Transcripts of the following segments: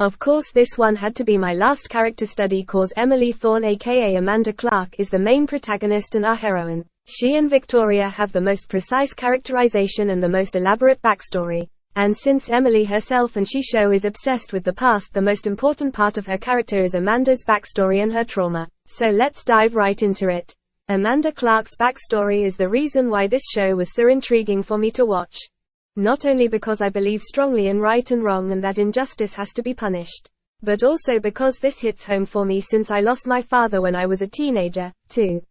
Of course this one had to be my last character study cause Emily Thorne aka Amanda Clarke is the main protagonist and our heroine. She and Victoria have the most precise characterization and the most elaborate backstory. And since Emily herself and she show is obsessed with the past, the most important part of her character is Amanda's backstory and her trauma. So let's dive right into it. Amanda Clarke's backstory is the reason why this show was so intriguing for me to watch. Not only because I believe strongly in right and wrong and that injustice has to be punished, but also because this hits home for me since I lost my father when I was a teenager, too.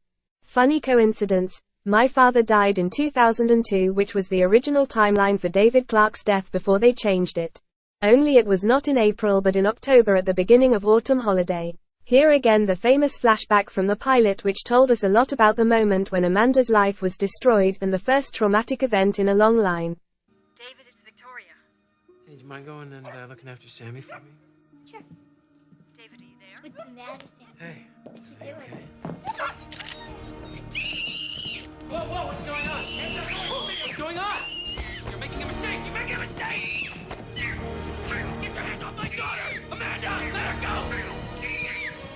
Funny coincidence. My father died in 2002, which was the original timeline for David Clarke's death before they changed it. Only it was not in April but in October at the beginning of autumn holiday. Here again the famous flashback from the pilot which told us a lot about the moment when Amanda's life was destroyed and the first traumatic event in a long line. David, it's Victoria. Hey, do you mind going and looking after Sammy for me? Sure. David, are you there? What's the matter, Sam? Hey, What you okay? Whoa, whoa, what's going on? What's going on? You're making a mistake! You're making a mistake! Get your hands off my daughter! Amanda, let her go!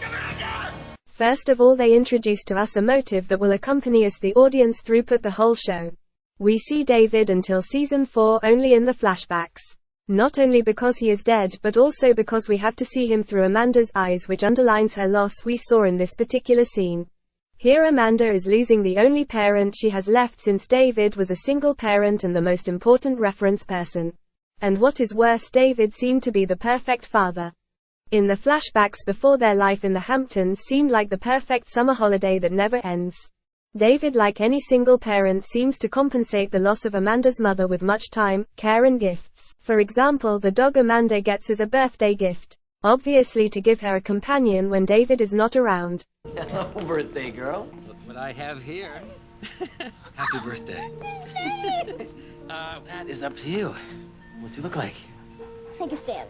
Amanda! First of all, they introduce to us a motive that will accompany us the audience throughout the whole show. We see David until season 4 only in the flashbacks. Not only because he is dead but also because we have to see him through Amanda's eyes, which underlines her loss we saw in this particular scene. Here Amanda is losing the only parent she has left since David was a single parent and the most important reference person. And what is worse, David seemed to be the perfect father. In the flashbacks before, their life in the Hamptons seemed like the perfect summer holiday that never ends. David, like any single parent, seems to compensate the loss of Amanda's mother with much time, care and gifts. For example, the dog Amanda gets as a birthday gift. Obviously to give her a companion when David is not around. Hello, birthday girl. Look what I have here. Happy birthday. That is up to you. What's he look like? Like a Sammy.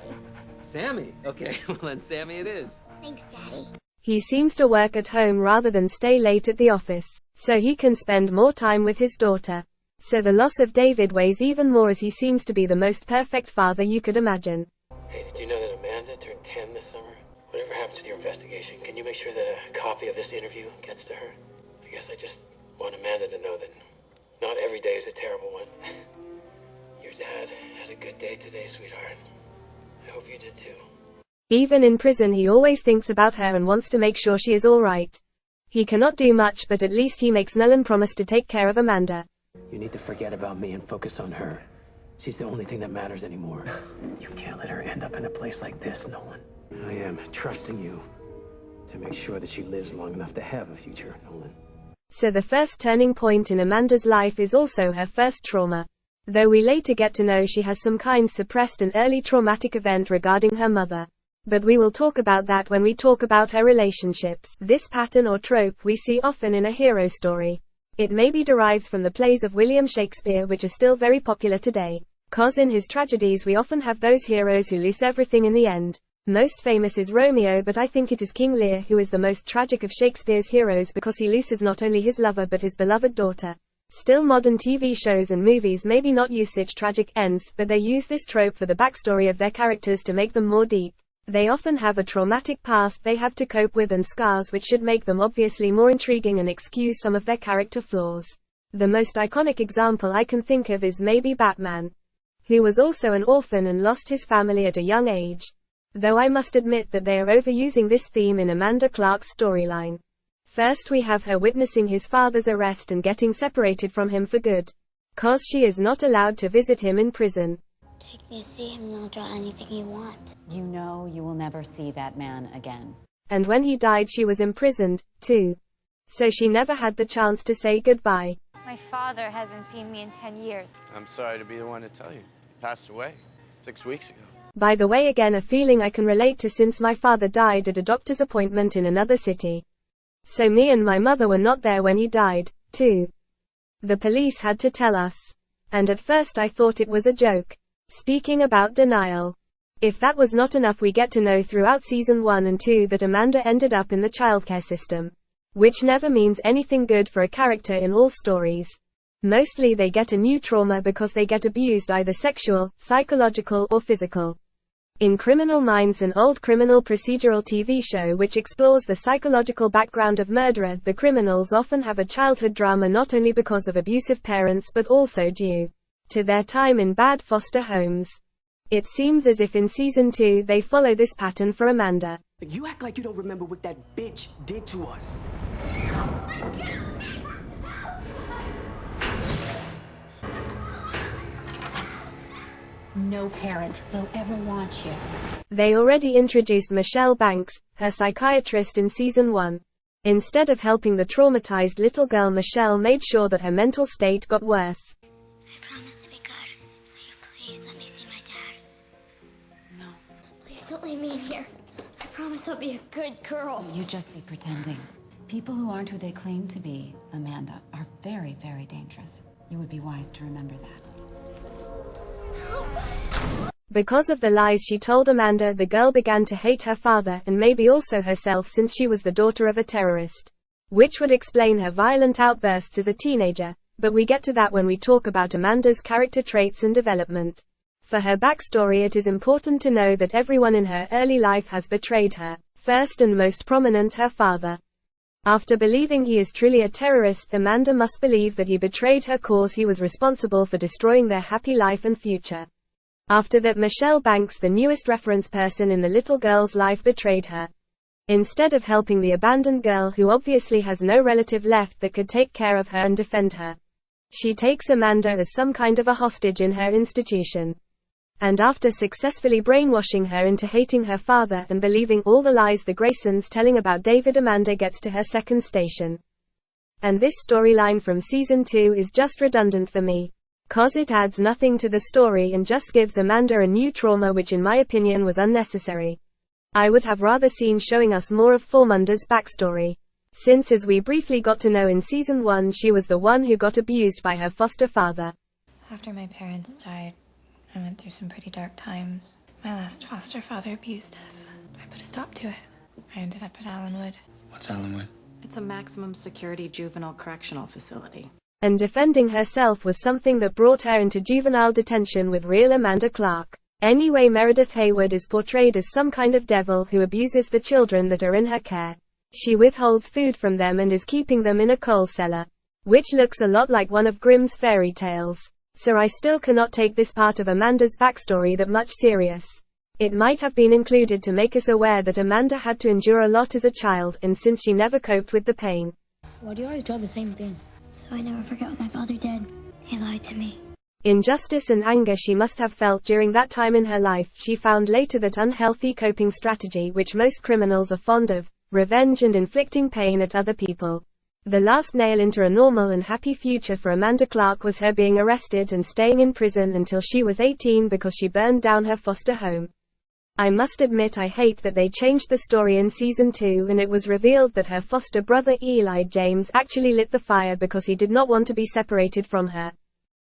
Sammy. Okay, well then Sammy it is. Thanks, Daddy. He seems to work at home rather than stay late at the office, so he can spend more time with his daughter. So the loss of David weighs even more as he seems to be the most perfect father you could imagine. Hey, did you know that Amanda turned 10 this summer? Whatever happens with your investigation, can you make sure that a copy of this interview gets to her? I guess I just want Amanda to know that not every day is a terrible one. Your dad had a good day today, sweetheart. I hope you did too. Even in prison he always thinks about her and wants to make sure she is alright. He cannot do much, but at least he makes Nolan promise to take care of Amanda. You need to forget about me and focus on her. She's the only thing that matters anymore. You can't let her end up in a place like this, Nolan. I am trusting you to make sure that she lives long enough to have a future, Nolan. So the first turning point in Amanda's life is also her first trauma. Though we later get to know she has some kind suppressed and early traumatic event regarding her mother. But we will talk about that when we talk about her relationships. This pattern or trope we see often in a hero story. It may be derived from the plays of William Shakespeare, which are still very popular today. Cause in his tragedies we often have those heroes who lose everything in the end. Most famous is Romeo, but I think it is King Lear who is the most tragic of Shakespeare's heroes because he loses not only his lover but his beloved daughter. Still, modern TV shows and movies maybe not use such tragic ends, but they use this trope for the backstory of their characters to make them more deep. They often have a traumatic past they have to cope with and scars which should make them obviously more intriguing and excuse some of their character flaws. The most iconic example I can think of is maybe Batman, who was also an orphan and lost his family at a young age. Though I must admit that they are overusing this theme in Amanda Clarke's storyline. First we have her witnessing his father's arrest and getting separated from him for good. Cause she is not allowed to visit him in prison. Take me to see him and I'll draw anything you want. You know you will never see that man again. And when he died she was imprisoned, too. So she never had the chance to say goodbye. My father hasn't seen me in 10 years. I'm sorry to be the one to tell you. He passed away 6 weeks ago. By the way, again a feeling I can relate to since my father died at a doctor's appointment in another city. So me and my mother were not there when he died, too. The police had to tell us. And at first I thought it was a joke. Speaking about denial. If that was not enough, we get to know throughout season 1 and 2 that Amanda ended up in the childcare system. Which never means anything good for a character in all stories. Mostly they get a new trauma because they get abused, either sexual, psychological, or physical. In Criminal Minds, an old criminal procedural TV show which explores the psychological background of murderer, the criminals often have a childhood drama not only because of abusive parents but also due to their time in bad foster homes. It seems as if in season 2 they follow this pattern for Amanda. You act like you don't remember what that bitch did to us. No parent will ever want you. They already introduced Michelle Banks, her psychiatrist, in season 1. Instead of helping the traumatized little girl, Michelle made sure that her mental state got worse. I promise to be good. Will you please let me see my dad? No. Please don't leave me in here. I promise I'll be a good girl. You just be pretending. People who aren't who they claim to be, Amanda, are very, very dangerous. You would be wise to remember that. Because of the lies she told Amanda, the girl began to hate her father and maybe also herself, since she was the daughter of a terrorist. Which would explain her violent outbursts as a teenager, but we get to that when we talk about Amanda's character traits and development. For her backstory, it is important to know that everyone in her early life has betrayed her, first and most prominent her father. After believing he is truly a terrorist, Amanda must believe that he betrayed her cause he was responsible for destroying their happy life and future. After that, Michelle Banks, the newest reference person in the little girl's life, betrayed her. Instead of helping the abandoned girl who obviously has no relative left that could take care of her and defend her, she takes Amanda as some kind of a hostage in her institution. And after successfully brainwashing her into hating her father and believing all the lies the Graysons telling about David, Amanda gets to her second station. And this storyline from season 2 is just redundant for me, cause it adds nothing to the story and just gives Amanda a new trauma which in my opinion was unnecessary. I would have rather seen showing us more of Fauxmanda's backstory, since as we briefly got to know in season 1, she was the one who got abused by her foster father. After my parents died, I went through some pretty dark times. My last foster father abused us. I put a stop to it. I ended up at Allenwood. What's Allenwood? It's a maximum security juvenile correctional facility. And defending herself was something that brought her into juvenile detention with real Amanda Clarke. Anyway, Meredith Hayward is portrayed as some kind of devil who abuses the children that are in her care. She withholds food from them and is keeping them in a coal cellar, which looks a lot like one of Grimm's fairy tales. So I still cannot take this part of Amanda's backstory that much serious. It might have been included to make us aware that Amanda had to endure a lot as a child, and since she never coped with the pain. Why do you always draw the same thing? So I never forget what my father did. He lied to me. Injustice and anger she must have felt during that time in her life. She found later that unhealthy coping strategy which most criminals are fond of, revenge and inflicting pain at other people. The last nail into a normal and happy future for Amanda Clarke was her being arrested and staying in prison until she was 18 because she burned down her foster home. I must admit I hate that they changed the story in season 2 and it was revealed that her foster brother Eli James actually lit the fire because he did not want to be separated from her.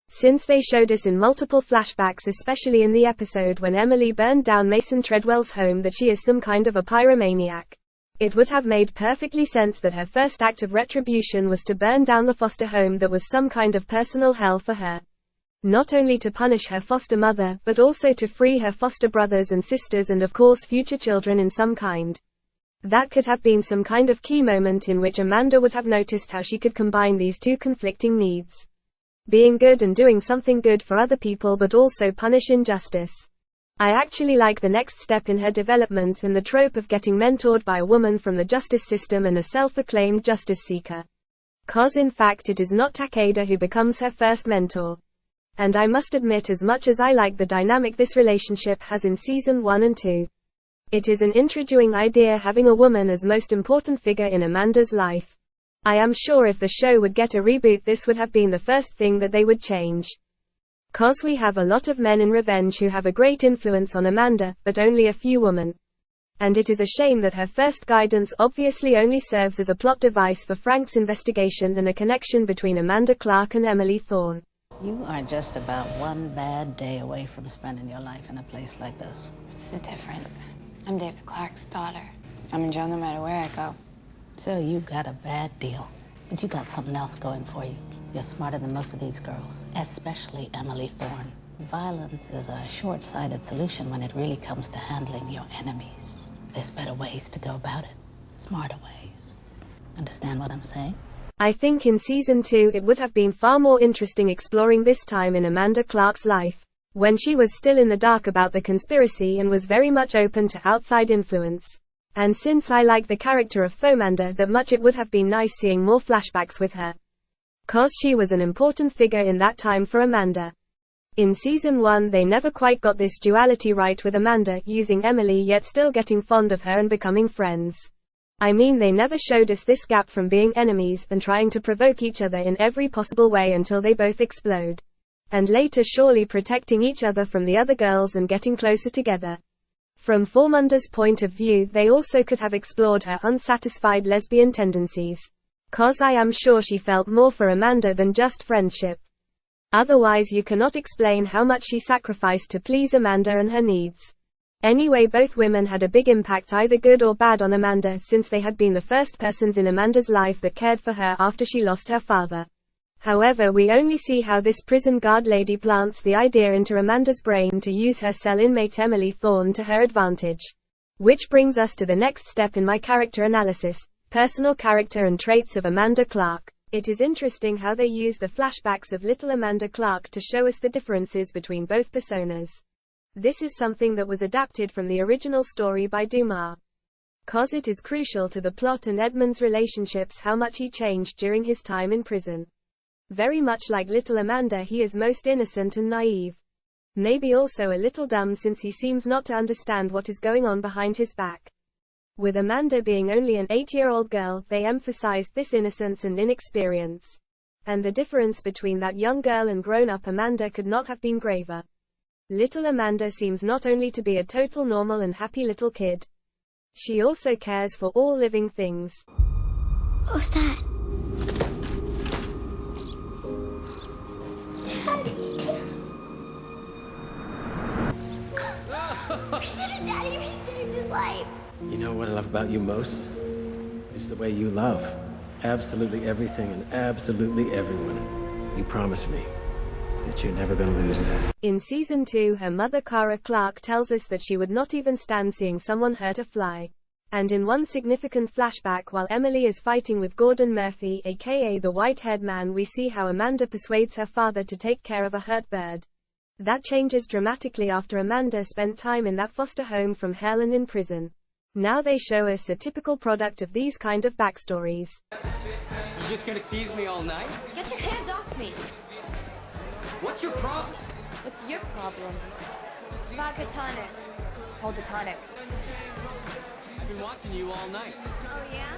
Since they showed us in multiple flashbacks, especially in the episode when Emily burned down Mason Treadwell's home, that she is some kind of a pyromaniac. It would have made perfectly sense that her first act of retribution was to burn down the foster home that was some kind of personal hell for her. Not only to punish her foster mother, but also to free her foster brothers and sisters and of course future children in some kind. That could have been some kind of key moment in which Amanda would have noticed how she could combine these two conflicting needs. Being good and doing something good for other people but also punish injustice. I actually like the next step in her development and the trope of getting mentored by a woman from the justice system and a self-acclaimed justice seeker. Cause in fact it is not Takeda who becomes her first mentor. And I must admit, as much as I like the dynamic this relationship has in season 1 and 2, it is an intriguing idea having a woman as most important figure in Amanda's life. I am sure if the show would get a reboot, this would have been the first thing that they would change. Cause we have a lot of men in Revenge who have a great influence on Amanda, but only a few women. And it is a shame that her first guidance obviously only serves as a plot device for Frank's investigation and a connection between Amanda Clarke and Emily Thorne. You are just about one bad day away from spending your life in a place like this. What's the difference? I'm David Clarke's daughter. I'm in jail no matter where I go. So you got a bad deal, but you got something else going for you. You're smarter than most of these girls, especially Emily Thorne. Violence is a short-sighted solution when it really comes to handling your enemies. There's better ways to go about it. Smarter ways. Understand what I'm saying? I think in season 2 it would have been far more interesting exploring this time in Amanda Clarke's life, when she was still in the dark about the conspiracy and was very much open to outside influence. And since I like the character of Fauxmanda that much, it would have been nice seeing more flashbacks with her. 'Cause she was an important figure in that time for Amanda. In season 1 they never quite got this duality right, with Amanda using Emily yet still getting fond of her and becoming friends. I mean, they never showed us this gap from being enemies and trying to provoke each other in every possible way until they both explode. And later surely protecting each other from the other girls and getting closer together. From Fauxmanda's point of view, they also could have explored her unsatisfied lesbian tendencies. 'Cause I am sure she felt more for Amanda than just friendship. Otherwise you cannot explain how much she sacrificed to please Amanda and her needs. Anyway, both women had a big impact, either good or bad, on Amanda, since they had been the first persons in Amanda's life that cared for her after she lost her father. However, we only see how this prison guard lady plants the idea into Amanda's brain to use her cell inmate Emily Thorne to her advantage. Which brings us to the next step in my character analysis: personal character and traits of Amanda Clarke. It is interesting how they use the flashbacks of little Amanda Clarke to show us the differences between both personas. This is something that was adapted from the original story by Dumas. 'Cause it is crucial to the plot and Edmund's relationships how much he changed during his time in prison. Very much like little Amanda, he is most innocent and naive. Maybe also a little dumb, since he seems not to understand what is going on behind his back. With Amanda being only an 8-year-old girl, they emphasized this innocence and inexperience. And the difference between that young girl and grown-up Amanda could not have been graver. Little Amanda seems not only to be a total normal and happy little kid. She also cares for all living things. What was that? Daddy, we saved his life. You know what I love about you most? Is the way you love. Absolutely everything and absolutely everyone. You promised me that you're never gonna lose that. In season 2, her mother Kara Clarke tells us that she would not even stand seeing someone hurt a fly. And in one significant flashback, while Emily is fighting with Gordon Murphy, aka the white-haired man, we see how Amanda persuades her father to take care of a hurt bird. That changes dramatically after Amanda spent time in that foster home from hell and in prison. Now they show us a typical product of these kind of backstories. You just gonna tease me all night? Get your hands off me! What's your problem? What's your problem? Vodka tonic. Hold the tonic. I've been watching you all night. Oh, yeah?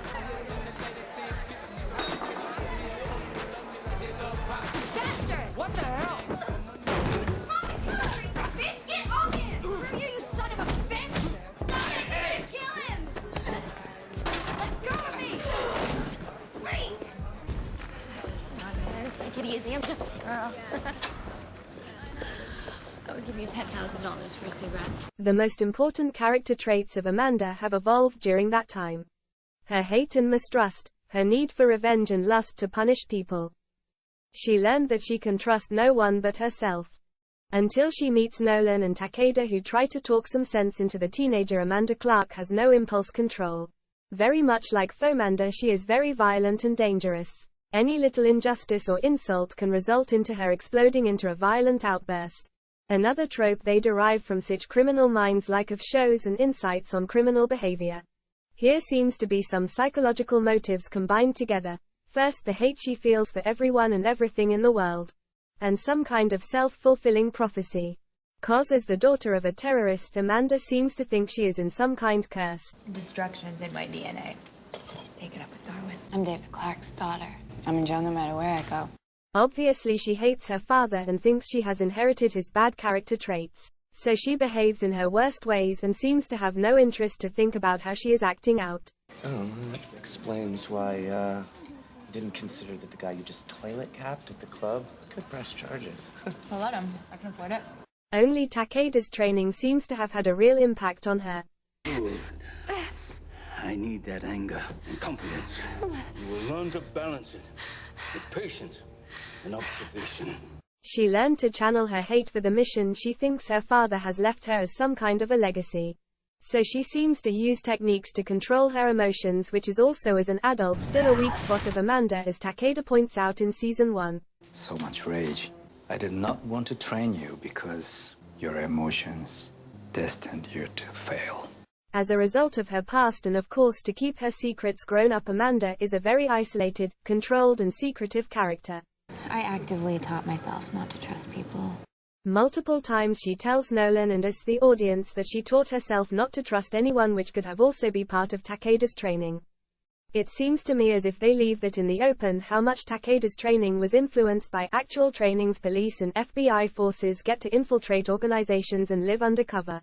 Bastard! What the hell? Bitch, get on him! Screw you son of a bitch! You're gonna kill him! Let go of me! Freak! Come on, man. Take it easy. I'm just a girl. I would give you $10,000 for a cigarette. The most important character traits of Amanda have evolved during that time. Her hate and mistrust, her need for revenge and lust to punish people. She learned that she can trust no one but herself. Until she meets Nolan and Takeda, who try to talk some sense into the teenager. Amanda Clarke has no impulse control. Very much like Fauxmanda, she is very violent and dangerous. Any little injustice or insult can result into her exploding into a violent outburst. Another trope they derive from such criminal minds like of shows and insights on criminal behavior. Here seems to be some psychological motives combined together. First, the hate she feels for everyone and everything in the world. And some kind of self-fulfilling prophecy. 'Cause as the daughter of a terrorist, Amanda seems to think she is in some kind cursed. Destruction is in my DNA. Take it up with Darwin. I'm David Clarke's daughter. I'm in jail no matter where I go. Obviously she hates her father and thinks she has inherited his bad character traits. So she behaves in her worst ways and seems to have no interest to think about how she is acting out. Oh, that explains why, you didn't consider that the guy you just toilet capped at the club could press charges. Well, let him. I can afford it. Only Takeda's training seems to have had a real impact on her. Good. I need that anger and confidence. You will learn to balance it with patience and observation. She learned to channel her hate for the mission she thinks her father has left her as some kind of a legacy. So she seems to use techniques to control her emotions, which is also as an adult still a weak spot of Amanda, as Takeda points out in season 1. So much rage. I did not want to train you because your emotions destined you to fail. As a result of her past and of course to keep her secrets, grown-up Amanda is a very isolated, controlled and secretive character. I actively taught myself not to trust people. Multiple times she tells Nolan and us, the audience, that she taught herself not to trust anyone, which could have also be part of Takeda's training. It seems to me as if they leave that in the open, how much Takeda's training was influenced by actual trainings police and FBI forces get to infiltrate organizations and live undercover.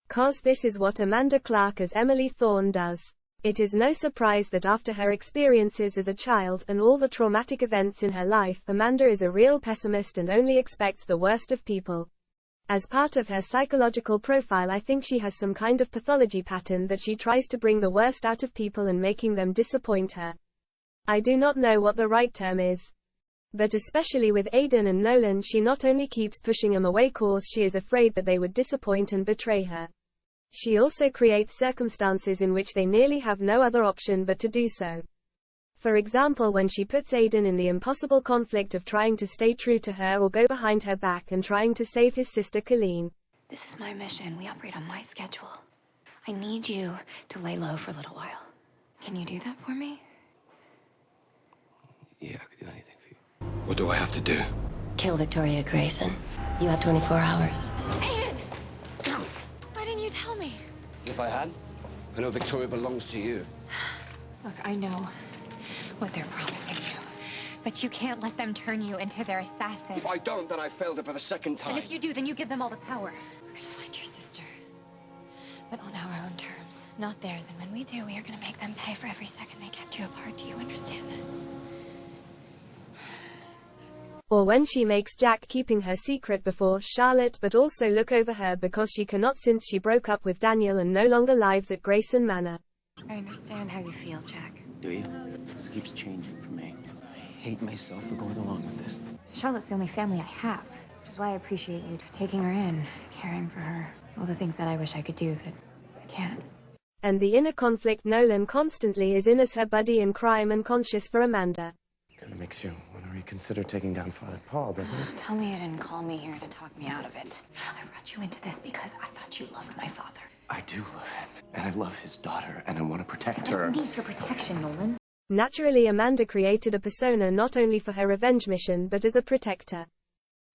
'Cause this is what Amanda Clarke as Emily Thorne does. It is no surprise that after her experiences as a child and all the traumatic events in her life, Amanda is a real pessimist and only expects the worst of people. As part of her psychological profile, I think she has some kind of pathology pattern that she tries to bring the worst out of people and making them disappoint her. I do not know what the right term is. But especially with Aiden and Nolan, she not only keeps pushing them away cause she is afraid that they would disappoint and betray her. She also creates circumstances in which they nearly have no other option but to do so. For example, when she puts Aiden in the impossible conflict of trying to stay true to her or go behind her back and trying to save his sister Colleen. This is my mission. We operate on my schedule. I need you to lay low for a little while. Can you do that for me? Yeah, I could do anything for you. What do I have to do? Kill Victoria Grayson. You have 24 hours. Aiden! Why didn't you tell me? If I had, I know Victoria belongs to you. Look, I know what they're promising you, but you can't let them turn you into their assassin. If I don't, then I failed it for the second time. And if you do, then you give them all the power. We're gonna find your sister, but on our own terms, not theirs. And when we do, we are gonna make them pay for every second they kept you apart. Do you understand that? Or when she makes Jack keeping her secret before Charlotte but also look over her because she cannot since she broke up with Daniel and no longer lives at Grayson Manor. I understand how you feel, Jack. Do you? This keeps changing for me. I hate myself for going along with this. Charlotte's the only family I have, which is why I appreciate you taking her in, caring for her. All the things that I wish I could do that I can't. And the inner conflict Nolan constantly is in as her buddy in crime and conscious for Amanda. Kind of makes you want to reconsider taking down Father Paul, doesn't it? Tell me you didn't call me here to talk me out of it. I brought you into this because I thought you loved my father. I do love him, and I love his daughter, and I want to protect her. I don't need your protection, Nolan. Naturally, Amanda created a persona not only for her revenge mission but as a protector.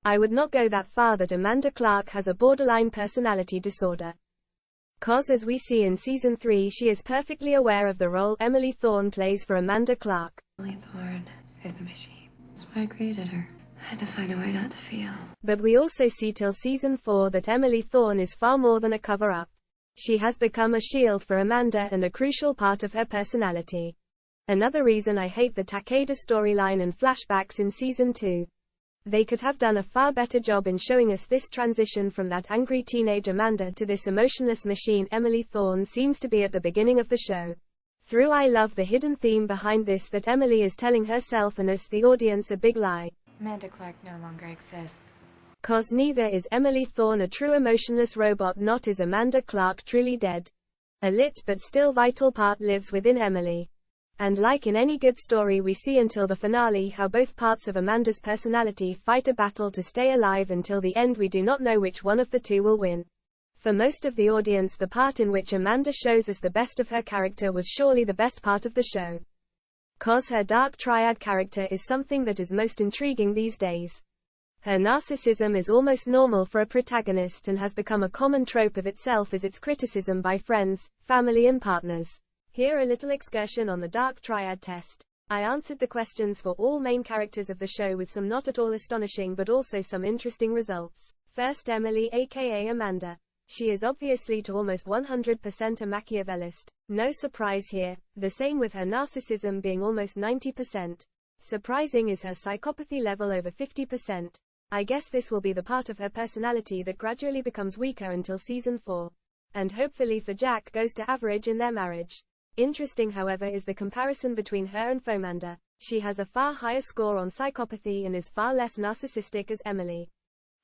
I would not go that far that Amanda Clarke has a borderline personality disorder. 'Cause as we see in season 3, she is perfectly aware of the role Emily Thorne plays for Amanda Clarke. Emily Thorne is a machine. That's why I created her. I had to find a way not to feel. But we also see till season 4 that Emily Thorne is far more than a cover-up. She has become a shield for Amanda and a crucial part of her personality. Another reason I hate the Takeda storyline and flashbacks in season 2. They could have done a far better job in showing us this transition from that angry teenage Amanda to this emotionless machine Emily Thorne seems to be at the beginning of the show. Through I love the hidden theme behind this, that Emily is telling herself and us, the audience, a big lie. Amanda Clarke no longer exists. 'Cause neither is Emily Thorne a true emotionless robot, not is Amanda Clarke truly dead. A lit but still vital part lives within Emily. And like in any good story, we see until the finale how both parts of Amanda's personality fight a battle to stay alive until the end. We do not know which one of the two will win. For most of the audience, the part in which Amanda shows us the best of her character was surely the best part of the show. 'Cause her dark triad character is something that is most intriguing these days. Her narcissism is almost normal for a protagonist and has become a common trope of itself as its criticism by friends, family and partners. Here a little excursion on the dark triad test. I answered the questions for all main characters of the show with some not at all astonishing but also some interesting results. First, Emily aka Amanda. She is obviously to almost 100% a Machiavellist. No surprise here, the same with her narcissism being almost 90%. Surprising is her psychopathy level over 50%. I guess this will be the part of her personality that gradually becomes weaker until season 4. And hopefully for Jack goes to average in their marriage. Interesting, however, is the comparison between her and Fauxmanda. She has a far higher score on psychopathy and is far less narcissistic as Emily.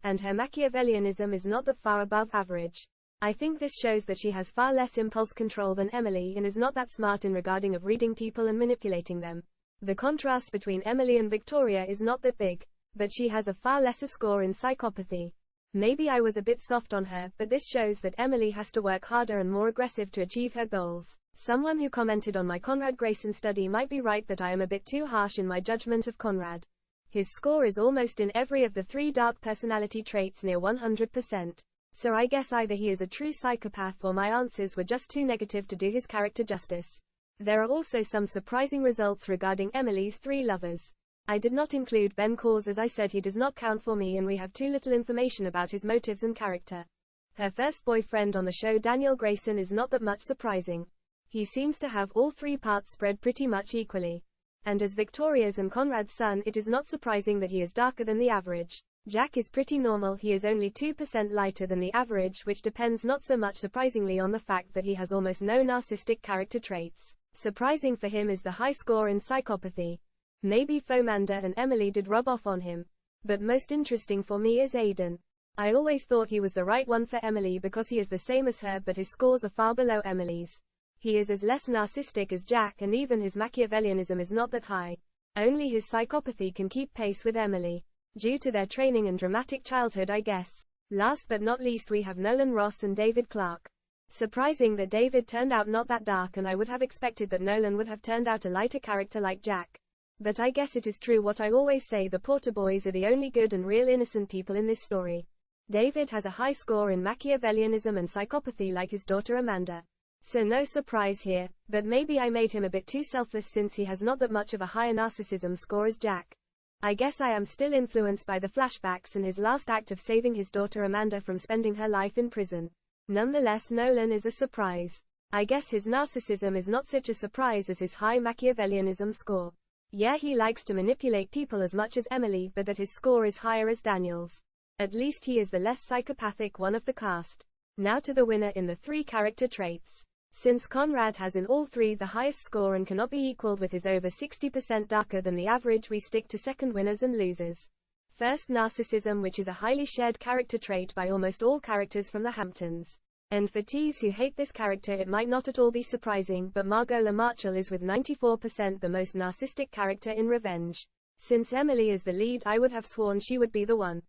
And her Machiavellianism is not that far above average. I think this shows that she has far less impulse control than Emily and is not that smart in regarding of reading people and manipulating them. The contrast between Emily and Victoria is not that big, but she has a far lesser score in psychopathy. Maybe I was a bit soft on her, but this shows that Emily has to work harder and more aggressive to achieve her goals. Someone who commented on my Conrad Grayson study might be right that I am a bit too harsh in my judgment of Conrad. His score is almost in every of the 3 dark personality traits near 100%. So I guess either he is a true psychopath or my answers were just too negative to do his character justice. There are also some surprising results regarding Emily's 3 lovers. I did not include Ben Cause as I said he does not count for me and we have too little information about his motives and character. Her first boyfriend on the show, Daniel Grayson, is not that much surprising. He seems to have all 3 parts spread pretty much equally. And as Victoria's and Conrad's son, it is not surprising that he is darker than the average. Jack is pretty normal, he is only 2% lighter than the average, which depends not so much surprisingly on the fact that he has almost no narcissistic character traits. Surprising for him is the high score in psychopathy. Maybe Fauxmanda and Emily did rub off on him. But most interesting for me is Aiden. I always thought he was the right one for Emily because he is the same as her, but his scores are far below Emily's. He is as less narcissistic as Jack and even his Machiavellianism is not that high. Only his psychopathy can keep pace with Emily. Due to their training and dramatic childhood, I guess. Last but not least we have Nolan Ross and David Clarke. Surprising that David turned out not that dark, and I would have expected that Nolan would have turned out a lighter character like Jack. But I guess it is true what I always say, the Porter boys are the only good and real innocent people in this story. David has a high score in Machiavellianism and psychopathy like his daughter Amanda. So no surprise here, but maybe I made him a bit too selfless since he has not that much of a higher narcissism score as Jack. I guess I am still influenced by the flashbacks and his last act of saving his daughter Amanda from spending her life in prison. Nonetheless, Nolan is a surprise. I guess his narcissism is not such a surprise as his high Machiavellianism score. Yeah, he likes to manipulate people as much as Emily, but that his score is higher as Daniel's. At least he is the less psychopathic one of the cast. Now to the winner in the 3 character traits. Since Conrad has in all 3 the highest score and cannot be equaled with his over 60% darker than the average, we stick to second winners and losers. First, narcissism, which is a highly shared character trait by almost all characters from the Hamptons. And for tees who hate this character it might not at all be surprising, but Margot LaMarchal is with 94% the most narcissistic character in Revenge. Since Emily is the lead, I would have sworn she would be the one.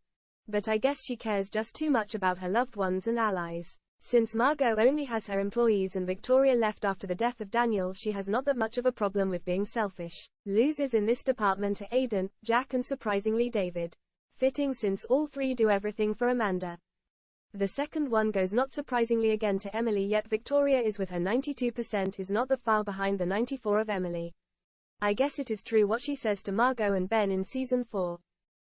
But I guess she cares just too much about her loved ones and allies. Since Margot only has her employees and Victoria left after the death of Daniel, she has not that much of a problem with being selfish. Losers in this department are Aiden, Jack and surprisingly David. Fitting since all 3 do everything for Amanda. The second one goes not surprisingly again to Emily, yet Victoria is with her 92% is not that far behind the 94 of Emily. I guess it is true what she says to Margot and Ben in season 4.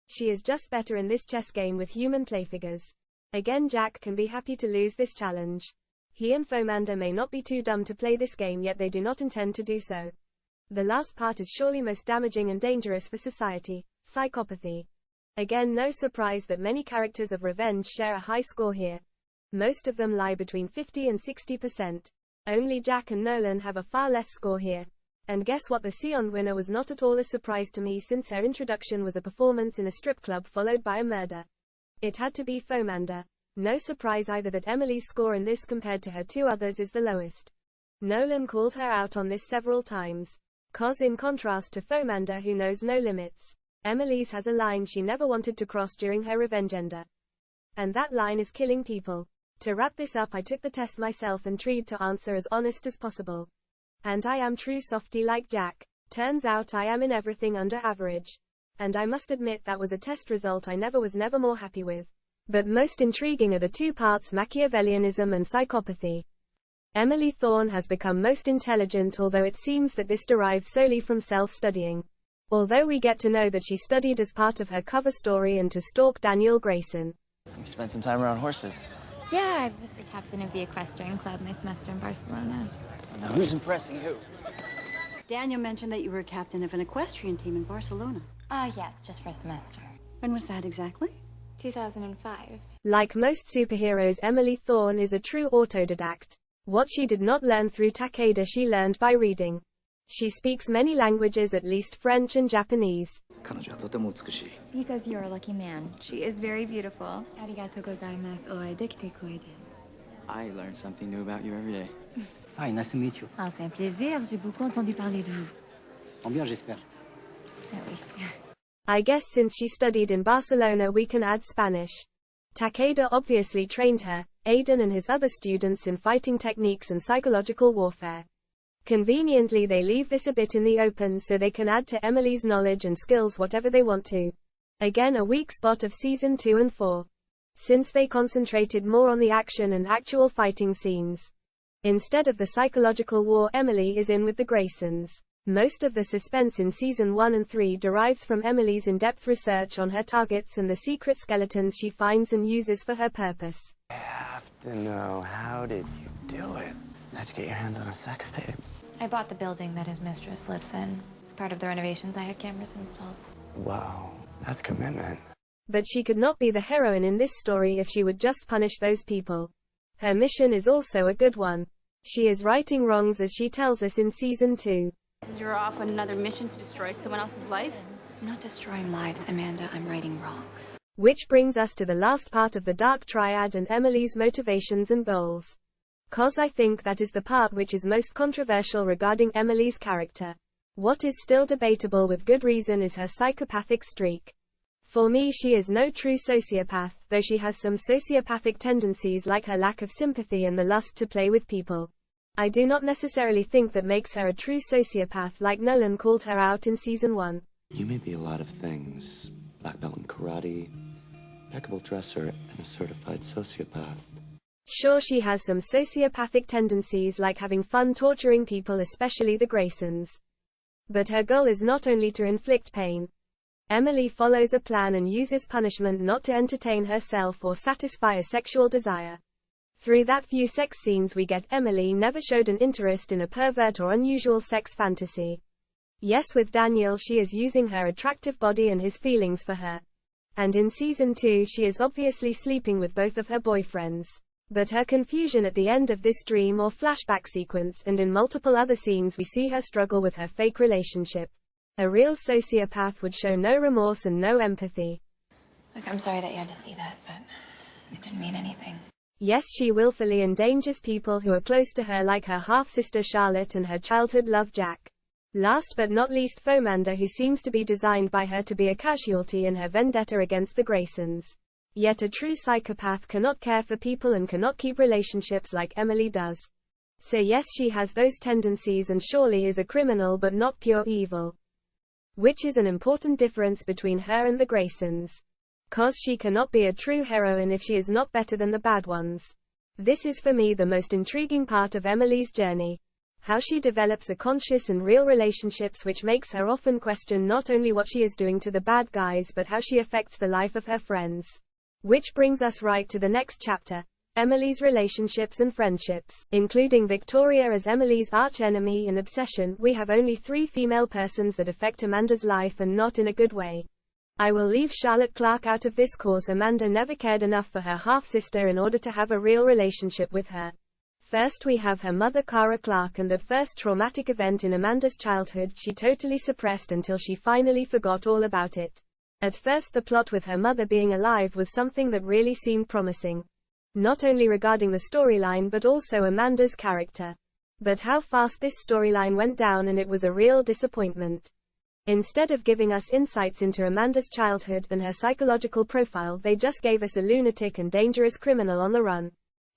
She is just better in this chess game with human playfigures. Again, Jack can be happy to lose this challenge. He and Fauxmanda may not be too dumb to play this game, yet they do not intend to do so. The last part is surely most damaging and dangerous for society, psychopathy. Again, no surprise that many characters of Revenge share a high score here. Most of them lie between 50 and 60%. Only Jack and Nolan have a far less score here. And guess what, the Sion winner was not at all a surprise to me since her introduction was a performance in a strip club followed by a murder. It had to be Fauxmanda. No surprise either that Emily's score in this compared to her 2 others is the lowest. Nolan called her out on this several times. Cause in contrast to Fauxmanda, who knows no limits. Emily's has a line she never wanted to cross during her Revengenda. And that line is killing people. To wrap this up, I took the test myself and tried to answer as honest as possible. And I am true softy like Jack. Turns out I am in everything under average. And I must admit that was a test result I was never more happy with. But most intriguing are the 2 parts, Machiavellianism and psychopathy. Emily Thorne has become most intelligent, although it seems that this derives solely from self-studying. Although we get to know that she studied as part of her cover story and to stalk Daniel Grayson. You spent some time around horses. Yeah, I was the captain of the equestrian club my semester in Barcelona. Now who's impressing who? Daniel mentioned that you were a captain of an equestrian team in Barcelona. Yes, just for a semester. When was that exactly? 2005. Like most superheroes, Emily Thorne is a true autodidact. What she did not learn through Takeda she learned by reading. She speaks many languages, at least French and Japanese. He says you're a lucky man. She is very beautiful. Arigatou gozaimasu. Oe dekite koe desu. I learn something new about you every day. Hi, nice to meet you. Ah, c'est un plaisir. J'ai beaucoup entendu parler de vous. Bien, j'espère. I guess since she studied in Barcelona we can add Spanish. Takeda obviously trained her, Aiden and his other students in fighting techniques and psychological warfare. Conveniently they leave this a bit in the open so they can add to Emily's knowledge and skills whatever they want to. Again a weak spot of season 2 and 4. Since they concentrated more on the action and actual fighting scenes. Instead of the psychological war Emily is in with the Graysons. Most of the suspense in season 1 and 3 derives from Emily's in-depth research on her targets and the secret skeletons she finds and uses for her purpose. I have to know, how did you do it? How'd you get your hands on a sex tape? I bought the building that his mistress lives in. As part of the renovations, I had cameras installed. Wow, that's commitment. But she could not be the heroine in this story if she would just punish those people. Her mission is also a good one. She is righting wrongs as she tells us in season 2. Because you're off on another mission to destroy someone else's life? I'm not destroying lives, Amanda. I'm righting wrongs. Which brings us to the last part of the Dark Triad and Emily's motivations and goals. 'Cause I think that is the part which is most controversial regarding Emily's character. What is still debatable with good reason is her psychopathic streak. For me she is no true sociopath, though she has some sociopathic tendencies like her lack of sympathy and the lust to play with people. I do not necessarily think that makes her a true sociopath like Nolan called her out in season 1. You may be a lot of things. Black belt in karate, impeccable dresser, and a certified sociopath. Sure, she has some sociopathic tendencies like having fun torturing people, especially the Graysons. But her goal is not only to inflict pain. Emily follows a plan and uses punishment not to entertain herself or satisfy a sexual desire. Through that few sex scenes we get, Emily never showed an interest in a pervert or unusual sex fantasy. Yes, with Daniel she is using her attractive body and his feelings for her. And in season 2 she is obviously sleeping with both of her boyfriends. But her confusion at the end of this dream or flashback sequence and in multiple other scenes we see her struggle with her fake relationship. A real sociopath would show no remorse and no empathy. Look, I'm sorry that you had to see that, but it didn't mean anything. Yes, she willfully endangers people who are close to her like her half-sister Charlotte and her childhood love Jack. Last but not least Fauxmanda, who seems to be designed by her to be a casualty in her vendetta against the Graysons. Yet a true psychopath cannot care for people and cannot keep relationships like Emily does. So yes, she has those tendencies and surely is a criminal but not pure evil. Which is an important difference between her and the Graysons. 'Cause she cannot be a true heroine if she is not better than the bad ones. This is for me the most intriguing part of Emily's journey. How she develops a conscious and real relationships which makes her often question not only what she is doing to the bad guys but how she affects the life of her friends. Which brings us right to the next chapter. Emily's relationships and friendships. Including Victoria as Emily's arch-enemy and obsession, we have only 3 female persons that affect Amanda's life and not in a good way. I will leave Charlotte Clarke out of this cause. Amanda never cared enough for her half-sister in order to have a real relationship with her. First we have her mother Kara Clarke, and that first traumatic event in Amanda's childhood she totally suppressed until she finally forgot all about it. At first the plot with her mother being alive was something that really seemed promising. Not only regarding the storyline but also Amanda's character. But how fast this storyline went down, and it was a real disappointment. Instead of giving us insights into Amanda's childhood and her psychological profile, they just gave us a lunatic and dangerous criminal on the run.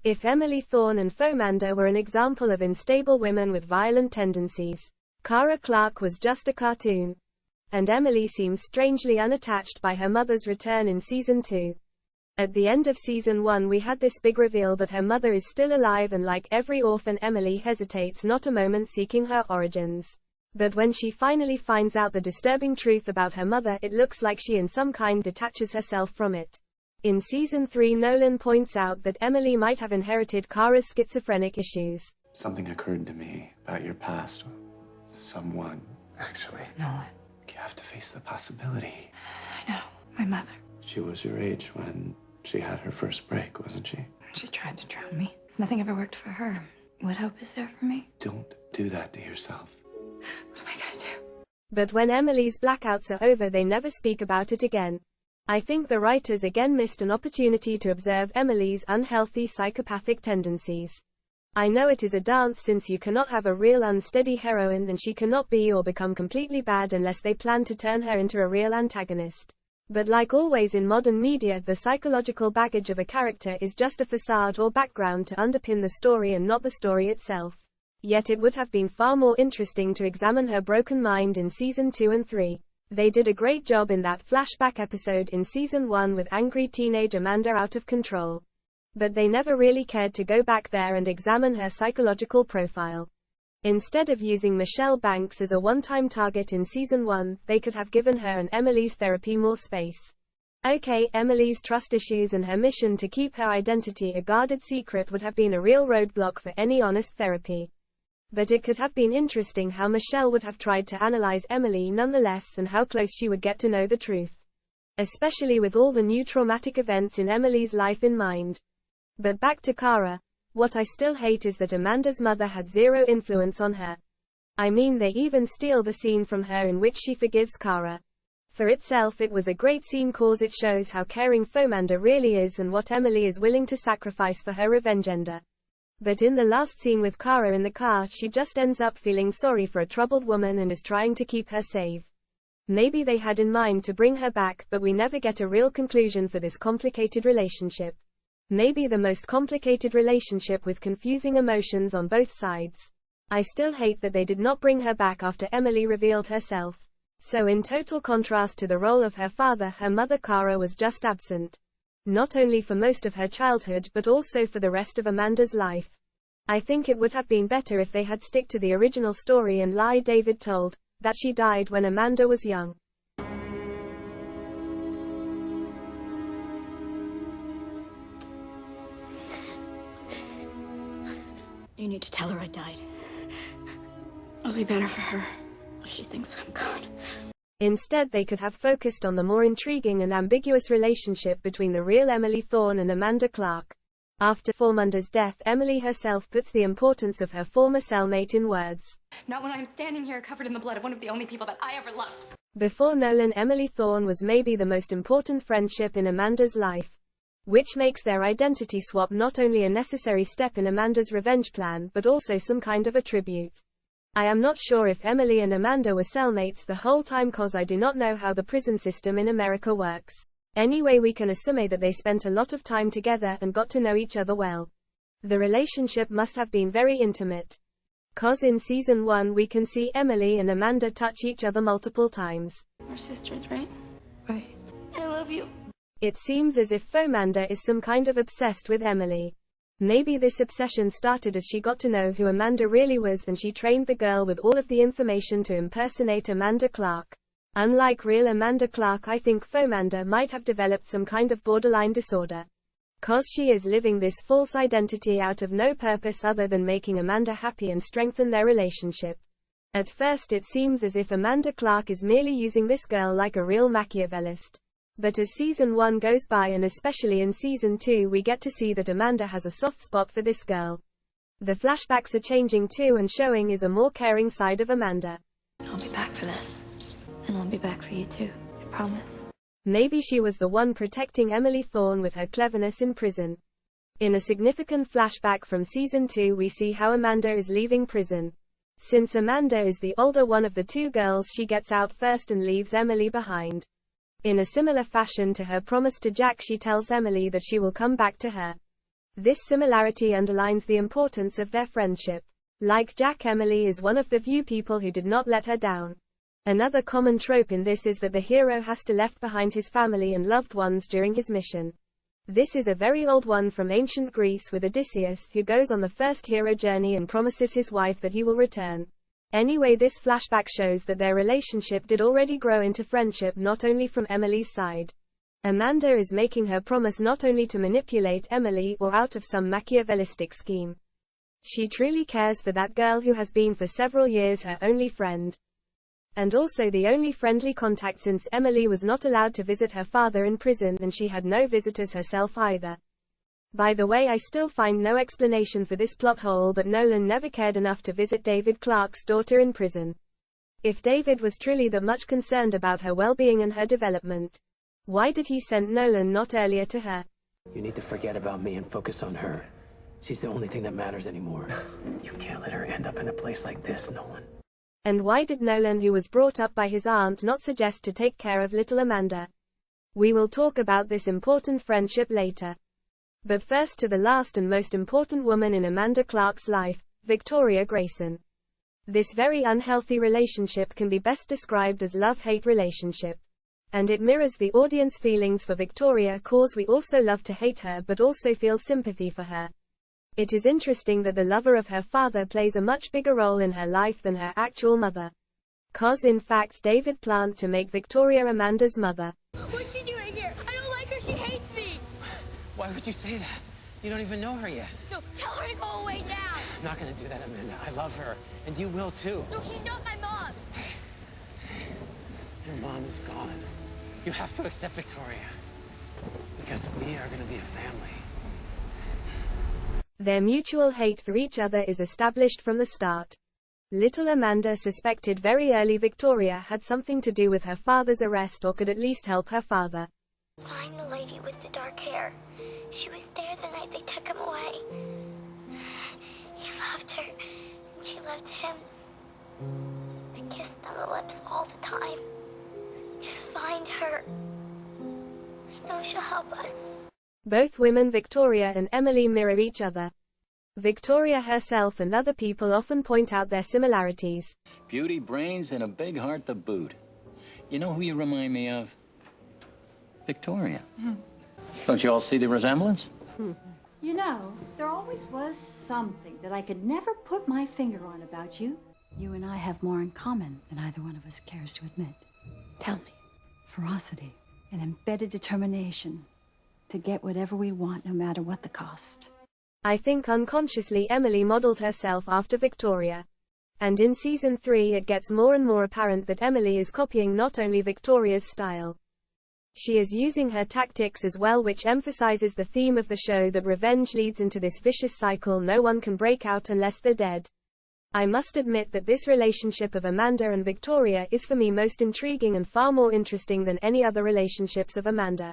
If Emily Thorne and Fauxmanda were an example of unstable women with violent tendencies, Kara Clarke was just a cartoon. And Emily seems strangely unattached by her mother's return in season 2. At the end of season 1 we had this big reveal that her mother is still alive, and like every orphan Emily hesitates not a moment seeking her origins. But when she finally finds out the disturbing truth about her mother, it looks like she in some kind detaches herself from it. In season 3 Nolan points out that Emily might have inherited Kara's schizophrenic issues. Something occurred to me about your past. Someone, actually. Nolan. You have to face the possibility. I know. My mother. She was your age when she had her first break, wasn't she? She tried to drown me. Nothing ever worked for her. What hope is there for me? Don't do that to yourself. What am I gonna do? But when Emily's blackouts are over, they never speak about it again. I think the writers again missed an opportunity to observe Emily's unhealthy psychopathic tendencies. I know it is a dance, since you cannot have a real unsteady heroine, and she cannot be or become completely bad unless they plan to turn her into a real antagonist. But like always in modern media, the psychological baggage of a character is just a facade or background to underpin the story and not the story itself. Yet it would have been far more interesting to examine her broken mind in season 2 and 3. They did a great job in that flashback episode in season 1 with angry teenage Amanda out of control. But they never really cared to go back there and examine her psychological profile. Instead of using Michelle Banks as a one-time target in season 1, they could have given her and Emily's therapy more space. Okay, Emily's trust issues and her mission to keep her identity a guarded secret would have been a real roadblock for any honest therapy. But it could have been interesting how Michelle would have tried to analyze Emily nonetheless, and how close she would get to know the truth. Especially with all the new traumatic events in Emily's life in mind. But back to Kara. What I still hate is that Amanda's mother had zero influence on her. I mean, they even steal the scene from her in which she forgives Kara. For itself, it was a great scene cause it shows how caring Fauxmanda really is and what Emily is willing to sacrifice for her revengender. But in the last scene with Kara in the car, she just ends up feeling sorry for a troubled woman and is trying to keep her safe. Maybe they had in mind to bring her back, but we never get a real conclusion for this complicated relationship. Maybe the most complicated relationship with confusing emotions on both sides. I still hate that they did not bring her back after Emily revealed herself. So in total contrast to the role of her father, her mother Kara was just absent. Not only for most of her childhood but also for the rest of Amanda's life. I think it would have been better if they had stick to the original story and lie David told, that she died when Amanda was young. You need to tell her I died. It'll be better for her if she thinks I'm gone. Instead, they could have focused on the more intriguing and ambiguous relationship between the real Emily Thorne and Amanda Clarke. After Fauxmanda's death, Emily herself puts the importance of her former cellmate in words. Not when I'm standing here covered in the blood of one of the only people that I ever loved. Before Nolan, Emily Thorne was maybe the most important friendship in Amanda's life. Which makes their identity swap not only a necessary step in Amanda's revenge plan but also some kind of a tribute. I am not sure if Emily and Amanda were cellmates the whole time, cause I do not know how the prison system in America works. Anyway, we can assume that they spent a lot of time together and got to know each other well. The relationship must have been very intimate. Cause in season 1 we can see Emily and Amanda touch each other multiple times. We're sisters, right? Right. I love you. It seems as if Fauxmanda is some kind of obsessed with Emily. Maybe this obsession started as she got to know who Amanda really was and she trained the girl with all of the information to impersonate Amanda Clarke. Unlike real Amanda Clarke, I think Fauxmanda might have developed some kind of borderline disorder. Cause she is living this false identity out of no purpose other than making Amanda happy and strengthen their relationship. At first it seems as if Amanda Clarke is merely using this girl like a real Machiavellist. But as season 1 goes by and especially in season 2 we get to see that Amanda has a soft spot for this girl. The flashbacks are changing too and showing is a more caring side of Amanda. I'll be back for this. And I'll be back for you too, I promise. Maybe she was the one protecting Emily Thorne with her cleverness in prison. In a significant flashback from season 2 we see how Amanda is leaving prison. Since Amanda is the older one of the two girls, she gets out first and leaves Emily behind. In a similar fashion to her promise to Jack, she tells Emily that she will come back to her. This similarity underlines the importance of their friendship. Like Jack, Emily is one of the few people who did not let her down. Another common trope in this is that the hero has to left behind his family and loved ones during his mission. This is a very old one from ancient Greece with Odysseus, who goes on the first hero journey and promises his wife that he will return. Anyway, this flashback shows that their relationship did already grow into friendship not only from Emily's side. Amanda is making her promise not only to manipulate Emily or out of some Machiavellistic scheme. She truly cares for that girl who has been for several years her only friend. And also the only friendly contact since Emily was not allowed to visit her father in prison and she had no visitors herself either. By the way, I still find no explanation for this plot hole that Nolan never cared enough to visit David Clarke's daughter in prison. If David was truly that much concerned about her well-being and her development, why did he send Nolan not earlier to her? You need to forget about me and focus on her. She's the only thing that matters anymore. You can't let her end up in a place like this, Nolan. And why did Nolan, who was brought up by his aunt, not suggest to take care of little Amanda? We will talk about this important friendship later. But first to the last and most important woman in Amanda Clarke's life, Victoria Grayson. This very unhealthy relationship can be best described as love-hate relationship. And it mirrors the audience feelings for Victoria, cause we also love to hate her but also feel sympathy for her. It is interesting that the lover of her father plays a much bigger role in her life than her actual mother. Cause in fact David planned to make Victoria Amanda's mother. What's she doing here? I don't like her. She hates me. Why would you say that? You don't even know her yet. No, tell her to go away now. I'm not gonna do that, Amanda. I love her, and you will too. No, she's not my mom. Your mom is gone. You have to accept Victoria, because we are gonna be a family. Their mutual hate for each other is established from the start. Little Amanda suspected very early Victoria had something to do with her father's arrest or could at least help her father. Find the lady with the dark hair. She was there the night they took him away. He loved her, and she loved him. They kissed on the lips all the time. Just find her. I know she'll help us. Both women, Victoria and Emily, mirror each other. Victoria herself and other people often point out their similarities. Beauty, brains, and a big heart to boot. You know who you remind me of? Victoria. Don't you all see the resemblance? You know, there always was something that I could never put my finger on about you. You and I have more in common than either one of us cares to admit. Tell me. Ferocity, an embedded determination to get whatever we want, no matter what the cost. I think unconsciously Emily modeled herself after Victoria. And in season 3 it gets more and more apparent that Emily is copying not only Victoria's style. She is using her tactics as well, which emphasizes the theme of the show that revenge leads into this vicious cycle no one can break out unless they're dead. I must admit that this relationship of Amanda and Victoria is for me most intriguing and far more interesting than any other relationships of Amanda.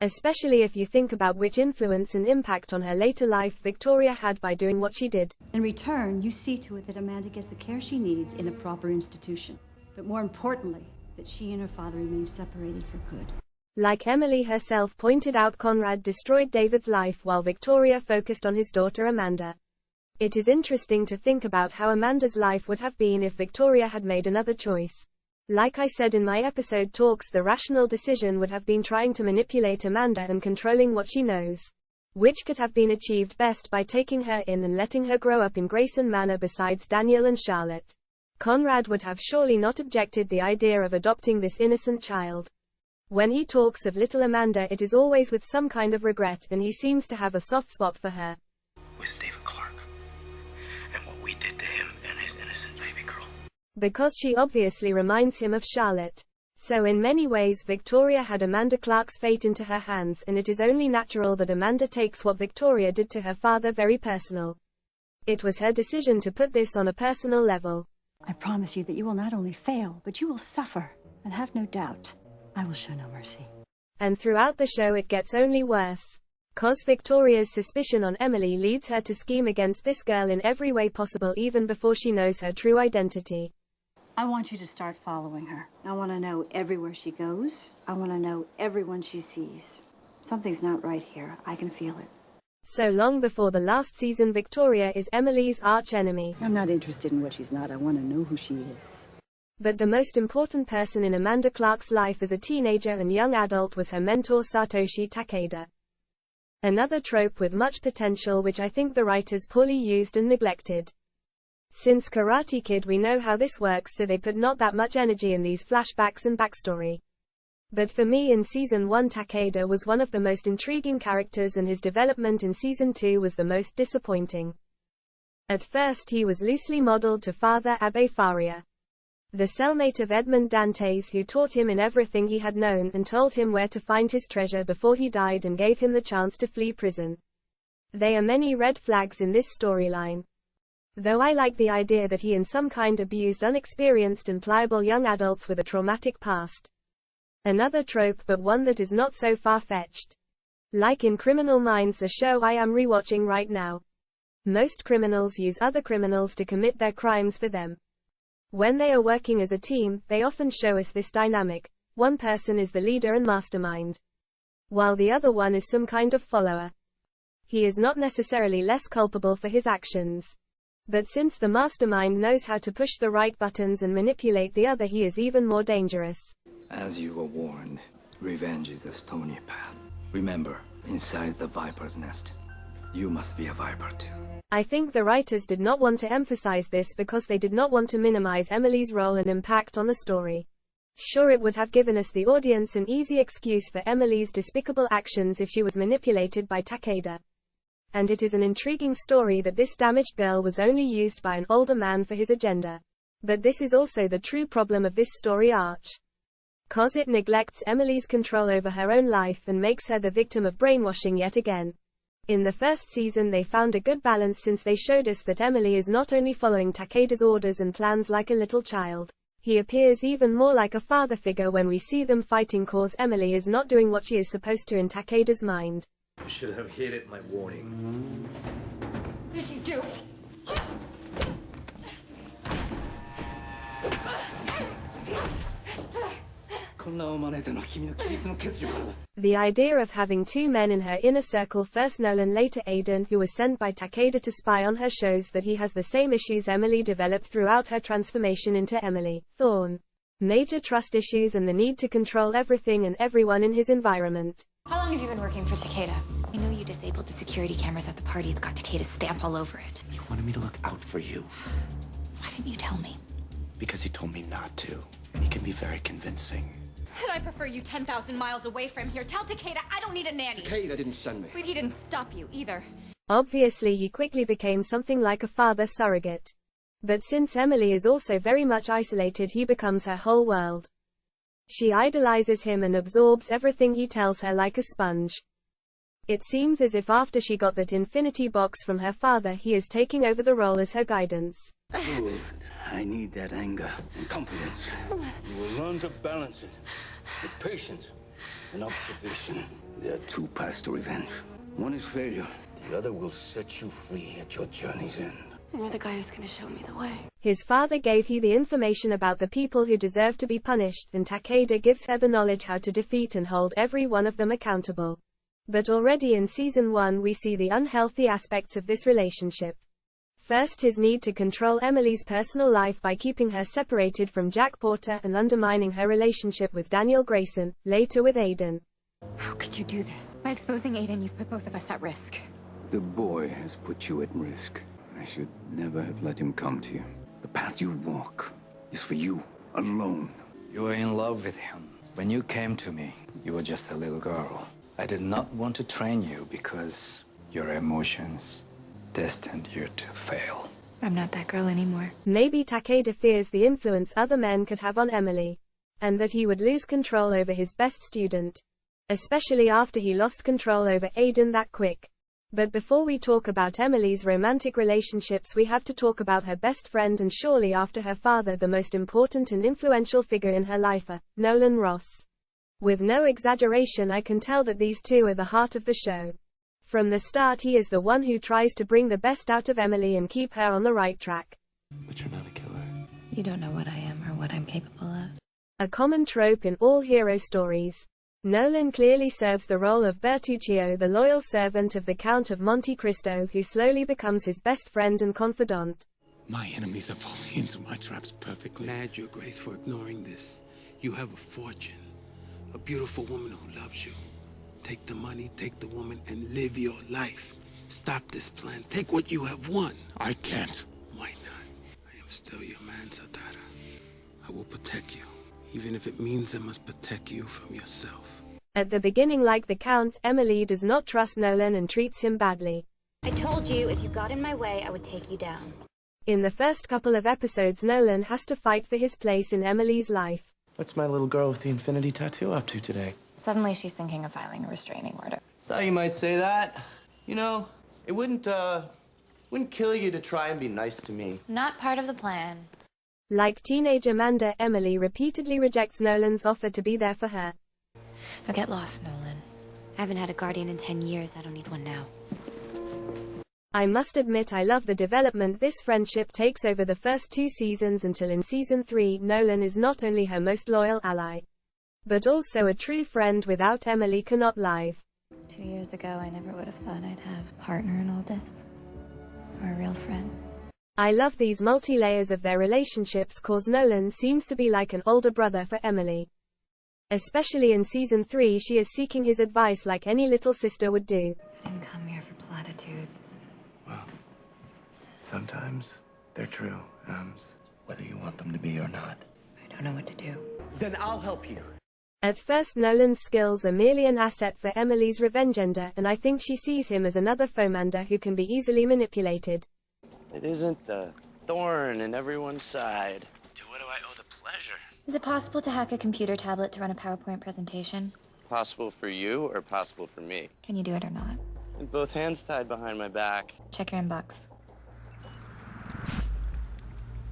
Especially if you think about which influence and impact on her later life Victoria had by doing what she did. In return, you see to it that Amanda gets the care she needs in a proper institution. But more importantly, that she and her father remain separated for good. Like Emily herself pointed out, Conrad destroyed David's life while Victoria focused on his daughter Amanda. It is interesting to think about how Amanda's life would have been if Victoria had made another choice. Like I said in my episode talks, the rational decision would have been trying to manipulate Amanda and controlling what she knows, which could have been achieved best by taking her in and letting her grow up in Grayson Manor besides Daniel and Charlotte. Conrad would have surely not objected the idea of adopting this innocent child. When he talks of little Amanda, it is always with some kind of regret, and he seems to have a soft spot for her. With David Clarke, and what we did to him and his innocent baby girl. Because she obviously reminds him of Charlotte. So in many ways Victoria had Amanda Clarke's fate into her hands, and it is only natural that Amanda takes what Victoria did to her father very personal. It was her decision to put this on a personal level. I promise you that you will not only fail, but you will suffer, and have no doubt, I will show no mercy. And throughout the show it gets only worse. Cause Victoria's suspicion on Emily leads her to scheme against this girl in every way possible even before she knows her true identity. I want you to start following her. I want to know everywhere she goes. I want to know everyone she sees. Something's not right here. I can feel it. So long before the last season, Victoria is Emily's arch-enemy. I'm not interested in what she's not. I want to know who she is. But the most important person in Amanda Clarke's life as a teenager and young adult was her mentor Satoshi Takeda. Another trope with much potential which I think the writers poorly used and neglected. Since Karate Kid we know how this works, so they put not that much energy in these flashbacks and backstory. But for me in Season 1 Takeda was one of the most intriguing characters, and his development in Season 2 was the most disappointing. At first he was loosely modeled to Father Abe Faria, the cellmate of Edmond Dantes, who taught him in everything he had known and told him where to find his treasure before he died and gave him the chance to flee prison. There are many red flags in this storyline. Though I like the idea that he in some kind abused unexperienced and pliable young adults with a traumatic past. Another trope, but one that is not so far-fetched. Like in Criminal Minds, the show I am rewatching right now. Most criminals use other criminals to commit their crimes for them. When they are working as a team, they often show us this dynamic. One person is the leader and mastermind, while the other one is some kind of follower. He is not necessarily less culpable for his actions. But since the mastermind knows how to push the right buttons and manipulate the other, he is even more dangerous. As you were warned, revenge is a stony path. Remember, inside the viper's nest, you must be a viper too. I think the writers did not want to emphasize this because they did not want to minimize Emily's role and impact on the story. Sure, it would have given us the audience an easy excuse for Emily's despicable actions if she was manipulated by Takeda. And it is an intriguing story that this damaged girl was only used by an older man for his agenda. But this is also the true problem of this story arc. Cause it neglects Emily's control over her own life and makes her the victim of brainwashing yet again. In the first season they found a good balance since they showed us that Emily is not only following Takeda's orders and plans like a little child. He appears even more like a father figure when we see them fighting, cause Emily is not doing what she is supposed to in Takeda's mind. You should have heeded my warning. What did you do? The idea of having two men in her inner circle, first Nolan, later Aiden, who was sent by Takeda to spy on her, shows that he has the same issues Emily developed throughout her transformation into Emily Thorne. Major trust issues and the need to control everything and everyone in his environment. How long have you been working for Takeda? I know you disabled the security cameras at the party. It's got Takeda's stamp all over it. He wanted me to look out for you. Why didn't you tell me? Because he told me not to. And he can be very convincing. And I prefer you 10,000 miles away from here. Tell Takeda I don't need a nanny. Takeda didn't send me. But he didn't stop you either. Obviously he quickly became something like a father surrogate. But since Emily is also very much isolated, he becomes her whole world. She idolizes him and absorbs everything he tells her like a sponge. It seems as if after she got that infinity box from her father, he is taking over the role as her guidance. Good. I need that anger and confidence. You will learn to balance it with patience and observation. There are two paths to revenge. One is failure. The other will set you free at your journey's end. And you're the guy who's gonna show me the way. His father gave her the information about the people who deserve to be punished, and Takeda gives her the knowledge how to defeat and hold every one of them accountable. But already in season 1 we see the unhealthy aspects of this relationship. First, his need to control Emily's personal life by keeping her separated from Clarke-Porter and undermining her relationship with Daniel Grayson, later with Aiden. How could you do this? By exposing Aiden, you've put both of us at risk. The boy has put you at risk. I should never have let him come to you. The path you walk is for you alone. You were in love with him. When you came to me, you were just a little girl. I did not want to train you because your emotions destined you to fail. I'm not that girl anymore. Maybe Takeda fears the influence other men could have on Emily, and that he would lose control over his best student, especially after he lost control over Aiden that quick. But before we talk about Emily's romantic relationships, we have to talk about her best friend and surely after her father the most important and influential figure in her life, Nolan Ross. With no exaggeration, I can tell that these two are the heart of the show. From the start he is the one who tries to bring the best out of Emily and keep her on the right track. But you're not a killer. You don't know what I am or what I'm capable of. A common trope in all hero stories. Nolan clearly serves the role of Bertuccio, the loyal servant of the Count of Monte Cristo, who slowly becomes his best friend and confidant. My enemies are falling into my traps perfectly. Mad, Your Grace, for ignoring this. You have a fortune. A beautiful woman who loves you. Take the money, take the woman, and live your life. Stop this plan. Take what you have won. I can't. Why not? I am still your man, Satara. I will protect you, even if it means I must protect you from yourself. At the beginning, like the Count, Emily does not trust Nolan and treats him badly. I told you if you got in my way, I would take you down. In the first couple of episodes, Nolan has to fight for his place in Emily's life. What's my little girl with the infinity tattoo up to today? Suddenly she's thinking of filing a restraining order. Thought you might say that. You know, it wouldn't Wouldn't kill you to try and be nice to me. Not part of the plan. Like teenage Amanda, Emily repeatedly rejects Nolan's offer to be there for her. Now get lost, Nolan. I haven't had a guardian in 10 years. I don't need one now. I must admit I love the development this friendship takes over the first 2 seasons until in season 3 Nolan is not only her most loyal ally, but also a true friend without Emily cannot live. 2 years ago, I never would have thought I'd have a partner in all this. Or a real friend. I love these multi-layers of their relationships cause Nolan seems to be like an older brother for Emily. Especially in season 3 she is seeking his advice like any little sister would do. I didn't come here for platitudes. Well, sometimes they're true, whether you want them to be or not. I don't know what to do. Then I'll help you. At first Nolan's skills are merely an asset for Emily's revenge agenda, and I think she sees him as another Fauxmanda who can be easily manipulated. It isn't the thorn in everyone's side. To what do I owe the pleasure? Is it possible to hack a computer tablet to run a PowerPoint presentation? Possible for you or possible for me? Can you do it or not? With both hands tied behind my back. Check your inbox.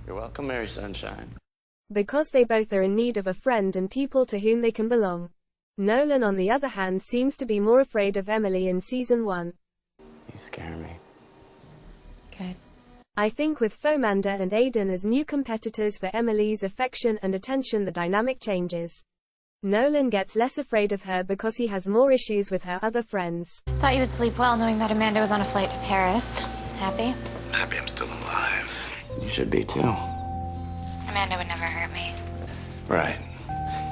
You're welcome, Mary Sunshine. Because they both are in need of a friend and people to whom they can belong. Nolan on the other hand seems to be more afraid of Emily in season 1. You scare me. Good. I think with Fauxmanda and Aiden as new competitors for Emily's affection and attention the dynamic changes. Nolan gets less afraid of her because he has more issues with her other friends. Thought you would sleep well knowing that Amanda was on a flight to Paris. Happy? I'm happy I'm still alive. You should be too. Amanda would never hurt me. Right.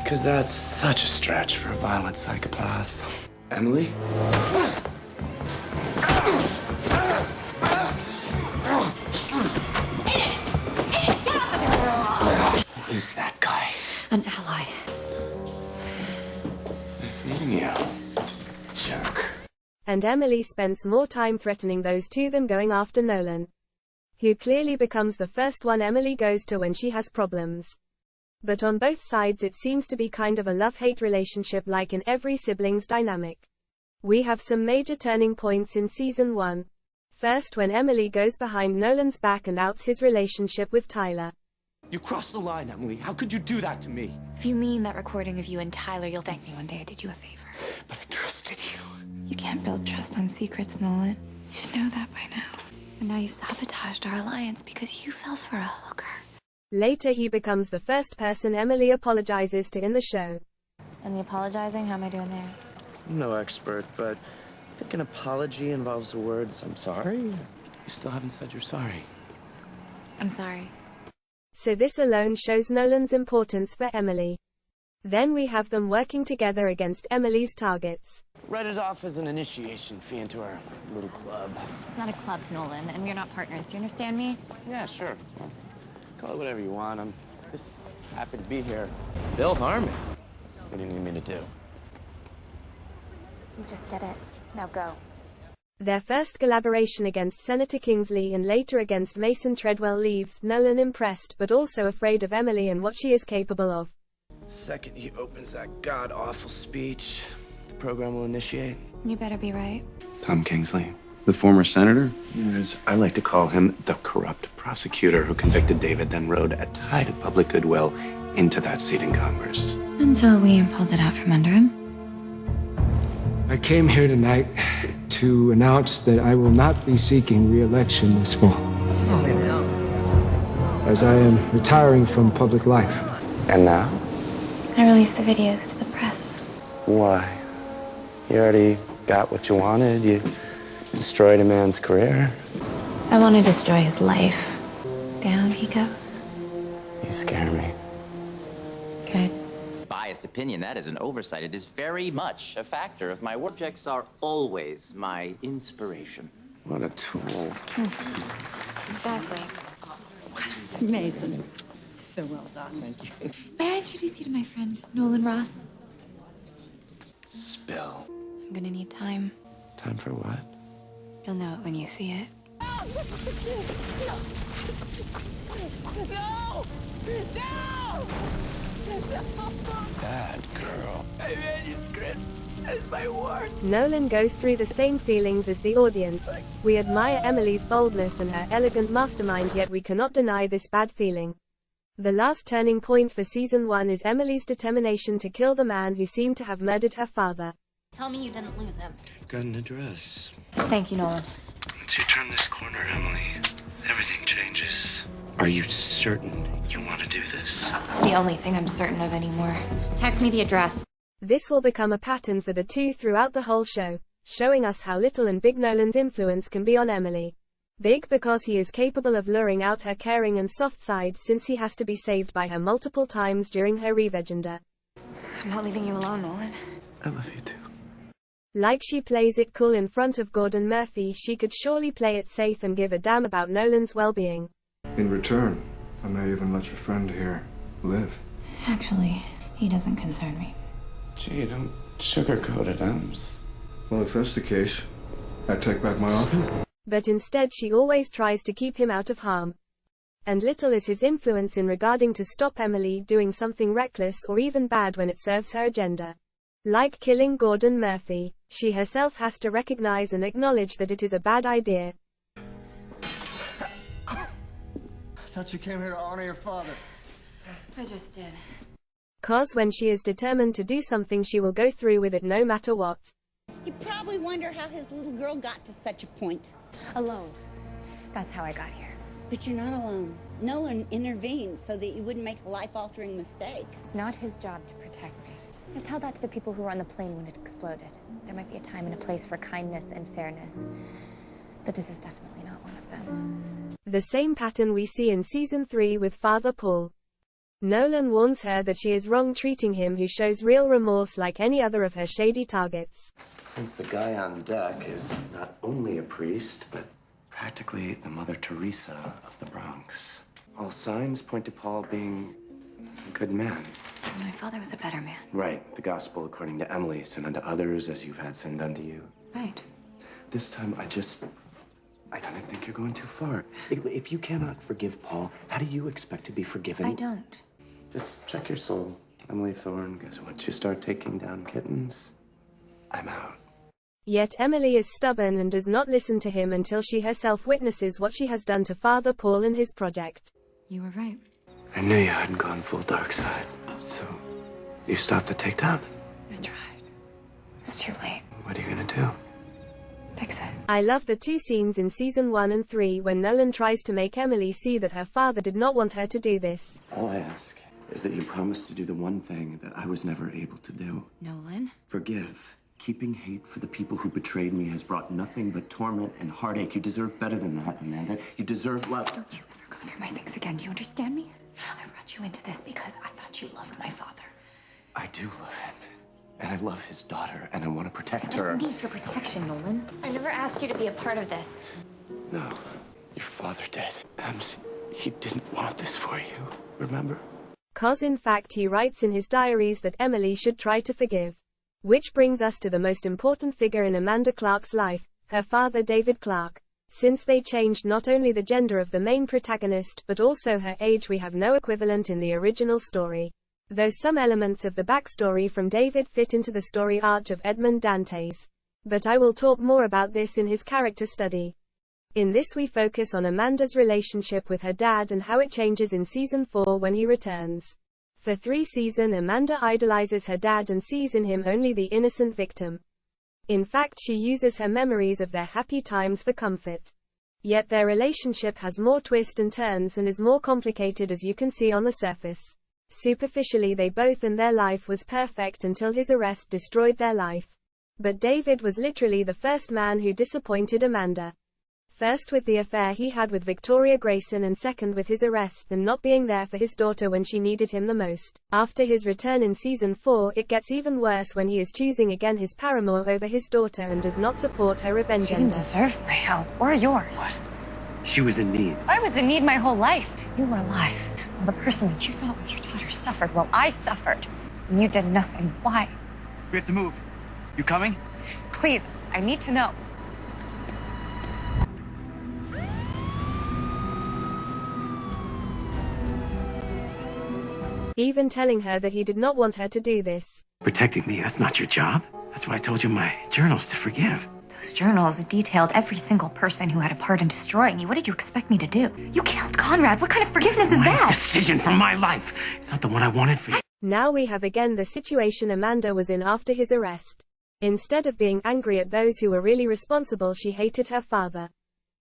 Because that's such a stretch for a violent psychopath. Emily? Who's that guy? An ally. Nice meeting you. Jerk. And Emily spends more time threatening those two than going after Nolan, who clearly becomes the first one Emily goes to when she has problems. But on both sides it seems to be kind of a love-hate relationship like in every siblings dynamic. We have some major turning points in season 1. First when Emily goes behind Nolan's back and outs his relationship with Tyler. You crossed the line, Emily. How could you do that to me? If you mean that recording of you and Tyler, you'll thank me one day I did you a favor. But I trusted you. You can't build trust on secrets, Nolan. You should know that by now. And now you've sabotaged our alliance because you fell for a hooker. Later he becomes the first person Emily apologizes to in the show. And the apologizing, how am I doing there? I'm no expert, but I think an apology involves the words, I'm sorry. You still haven't said you're sorry. I'm sorry. So this alone shows Nolan's importance for Emily. Then we have them working together against Emily's targets. Write it off as an initiation fee into our little club. It's not a club, Nolan, and we're not partners. Do you understand me? Yeah, sure. Well, call it whatever you want. I'm just happy to be here. They'll harm me. What do you need me to do? You just did it. Now go. Their first collaboration against Senator Kingsley and later against Mason Treadwell leaves Nolan impressed but also afraid of Emily and what she is capable of. Second he opens that god-awful speech, the program will initiate. You better be right. Tom Kingsley, the former senator? As I like to call him, the corrupt prosecutor who convicted David, then rode a tide of public goodwill into that seat in Congress. Until we pulled it out from under him. I came here tonight to announce that I will not be seeking re-election this fall, as I am retiring from public life. And now? I released the videos to the press. Why? You already got what you wanted. You destroyed a man's career. I want to destroy his life. Down he goes. You scare me. Good. Biased opinion, that is an oversight. It is very much a factor of my work. Objects are always my inspiration. What a tool. Exactly. Mason, so well done. Thank you. May I introduce you to my friend, Nolan Ross? Spill. I'm gonna need time. Time for what? You'll know it when you see it. No! No! Bad girl. I manuscript. as my work. Nolan goes through the same feelings as the audience. We admire Emily's boldness and her elegant mastermind, yet we cannot deny this bad feeling. The last turning point for season 1 is Emily's determination to kill the man who seemed to have murdered her father. Tell me you didn't lose him. I've got an address. Thank you, Nolan. Once you turn this corner, Emily, everything changes. Are you certain? You want to do this? It's the only thing I'm certain of anymore. Text me the address. This will become a pattern for the two throughout the whole show, showing us how little and big Nolan's influence can be on Emily. Big because he is capable of luring out her caring and soft side, since he has to be saved by her multiple times during her revengender. I'm not leaving you alone, Nolan. I love you too. Like she plays it cool in front of Gordon Murphy, she could surely play it safe and give a damn about Nolan's well-being. In return, I may even let your friend here live. Actually, he doesn't concern me. Gee, don't sugarcoat it, Ems. Well, if that's the case, I take back my offer. But instead she always tries to keep him out of harm. And little is his influence in regarding to stop Emily doing something reckless or even bad when it serves her agenda. Like killing Gordon Murphy, she herself has to recognize and acknowledge that it is a bad idea. I thought you came here to honor your father. I just did. Cause when she is determined to do something, she will go through with it no matter what. You probably wonder how his little girl got to such a point. Alone. That's how I got here. But you're not alone. Nolan intervened so that you wouldn't make a life-altering mistake. It's not his job to protect me. I tell that to the people who were on the plane when it exploded. There might be a time and a place for kindness and fairness, but this is definitely not one of them. The same pattern we see in season 3 with Father Paul. Nolan warns her that she is wrong treating him, who shows real remorse like any other of her shady targets. Since the guy on deck is not only a priest, but practically the Mother Teresa of the Bronx, all signs point to Paul being a good man. My father was a better man. Right. The gospel according to Emily, sin unto others as you've had sin done to you. Right. This time I kind of think you're going too far. If you cannot forgive Paul, how do you expect to be forgiven? I don't. Just check your soul, Emily Thorne, because once you start taking down kittens, I'm out. Yet Emily is stubborn and does not listen to him until she herself witnesses what she has done to Father Paul and his project. You were right. I knew you hadn't gone full dark side, so you stopped the takedown? I tried. It's too late. What are you gonna do? Fix it. I love the two scenes in season 1 and 3 when Nolan tries to make Emily see that her father did not want her to do this. All I ask is that you promise to do the one thing that I was never able to do. Nolan? Forgive. Keeping hate for the people who betrayed me has brought nothing but torment and heartache. You deserve better than that, Amanda. You deserve love. Don't you ever go through my things again. Do you understand me? I brought you into this because I thought you loved my father. I do love him. And I love his daughter, and I want to protect her. I don't need your protection, Nolan. I never asked you to be a part of this. No, your father did. Ems, he didn't want this for you, remember? Cause in fact he writes in his diaries that Emily should try to forgive. Which brings us to the most important figure in Amanda Clarke's life, her father David Clarke. Since they changed not only the gender of the main protagonist but also her age, we have no equivalent in the original story. Though some elements of the backstory from David fit into the story arc of Edmond Dantes. But I will talk more about this in his character study. In this we focus on Amanda's relationship with her dad and how it changes in season 4 when he returns. For 3 seasons Amanda idolizes her dad and sees in him only the innocent victim. In fact she uses her memories of their happy times for comfort. Yet their relationship has more twists and turns and is more complicated, as you can see on the surface. Superficially they both and their life was perfect until his arrest destroyed their life. But David was literally the first man who disappointed Amanda. First with the affair he had with Victoria Grayson, and second with his arrest and not being there for his daughter when she needed him the most. After his return in season 4 it gets even worse when he is choosing again his paramour over his daughter and does not support her revenge. She didn't deserve my help or yours. What? She was in need. I was in need my whole life. You were alive. Well, the person that you thought was your daughter suffered while I suffered. And you did nothing. Why? We have to move. You coming? Please, I need to know. Even telling her that he did not want her to do this. Protecting me, that's not your job. That's why I told you my journals to forgive. Those journals detailed every single person who had a part in destroying you. What did you expect me to do? You killed Conrad. What kind of forgiveness is that? Decision for my life. It's not the one I wanted for you. Now we have again the situation Amanda was in after his arrest. Instead of being angry at those who were really responsible, she hated her father.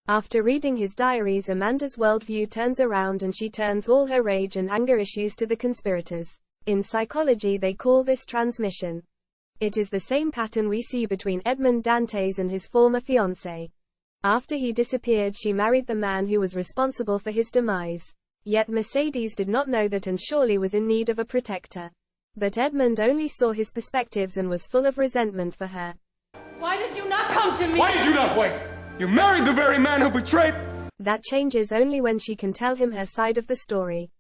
After reading his diaries, Amanda's worldview turns around and she turns all her rage and anger issues to the conspirators. In psychology, they call this transmission. It is the same pattern we see between Edmond Dantes and his former fiancée. After he disappeared, she married the man who was responsible for his demise. Yet Mercedes did not know that and surely was in need of a protector. But Edmond only saw his perspectives and was full of resentment for her. Why did you not come to me? Why did you not wait? You married the very man who betrayed... That changes only when she can tell him her side of the story.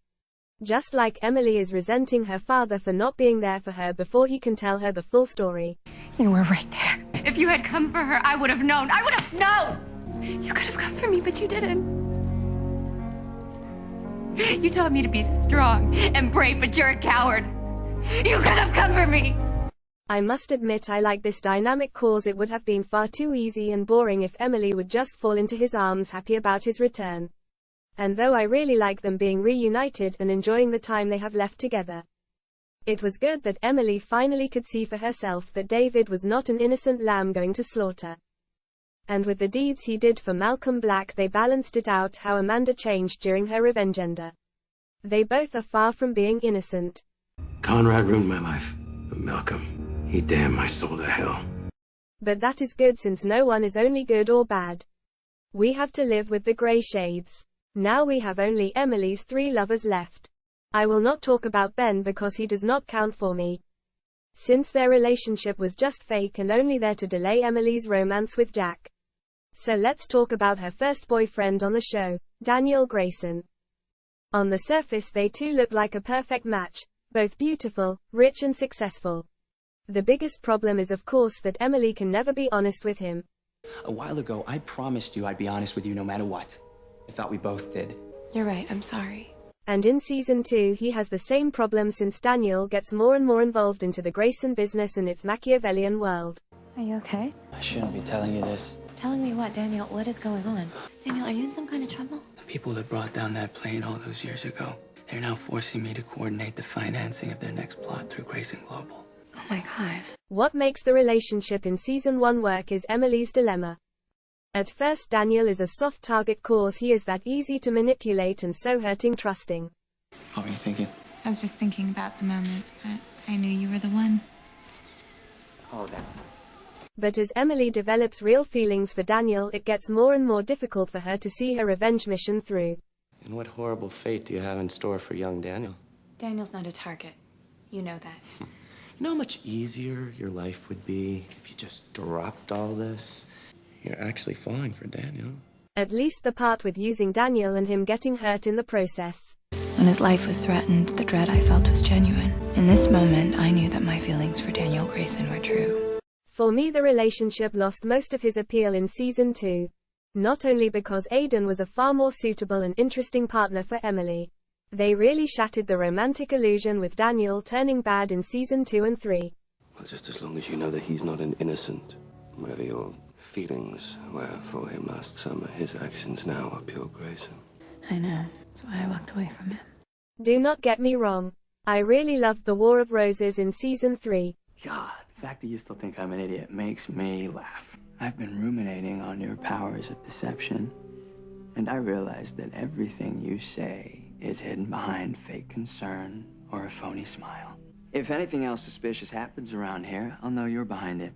Just like Emily is resenting her father for not being there for her before he can tell her the full story. You were right there. If you had come for her, I would have known. I would have known! You could have come for me, but you didn't. You taught me to be strong and brave, but you're a coward. You could have come for me! I must admit I like this dynamic cause. It would have been far too easy and boring if Emily would just fall into his arms happy about his return. And though I really like them being reunited and enjoying the time they have left together. It was good that Emily finally could see for herself that David was not an innocent lamb going to slaughter. And with the deeds he did for Malcolm Black, they balanced it out how Amanda changed during her revengender. They both are far from being innocent. Conrad ruined my life, but Malcolm, he damned my soul to hell. But that is good, since no one is only good or bad. We have to live with the grey shades. Now we have only Emily's 3 lovers left. I will not talk about Ben because he does not count for me. Since their relationship was just fake and only there to delay Emily's romance with Jack. So let's talk about her first boyfriend on the show, Daniel Grayson. On the surface they two look like a perfect match, both beautiful, rich and successful. The biggest problem is of course that Emily can never be honest with him. A while ago, I promised you I'd be honest with you no matter what. I thought we both did. You're right, I'm sorry. And in season 2 he has the same problem since Daniel gets more and more involved into the Grayson business and its Machiavellian world. Are you okay? I shouldn't be telling you this. Telling me what, Daniel? What is going on? Daniel, are you in some kind of trouble? The people that brought down that plane all those years ago, they're now forcing me to coordinate the financing of their next plot through Grayson Global. Oh my God. What makes the relationship in season 1 work is Emily's dilemma. At first Daniel is a soft target cause he is that easy to manipulate and so hurting trusting. What were you thinking? I was just thinking about the moment that I knew you were the one. Oh, that's nice. But as Emily develops real feelings for Daniel, it gets more and more difficult for her to see her revenge mission through. And what horrible fate do you have in store for young Daniel? Daniel's not a target. You know that. You know how much easier your life would be if you just dropped all this? You're actually falling for Daniel. At least the part with using Daniel and him getting hurt in the process. When his life was threatened, the dread I felt was genuine. In this moment, I knew that my feelings for Daniel Grayson were true. For me, the relationship lost most of his appeal in season 2. Not only because Aiden was a far more suitable and interesting partner for Emily. They really shattered the romantic illusion with Daniel turning bad in season 2 and 3. Well, just as long as you know that he's not an innocent, whatever your feelings were for him last summer, his actions now are pure Grayson. I know. That's why I walked away from him. Do not get me wrong. I really loved the War of Roses in season 3. God, the fact that you still think I'm an idiot makes me laugh. I've been ruminating on your powers of deception, and I realize that everything you say is hidden behind fake concern or a phony smile. If anything else suspicious happens around here, I'll know you're behind it.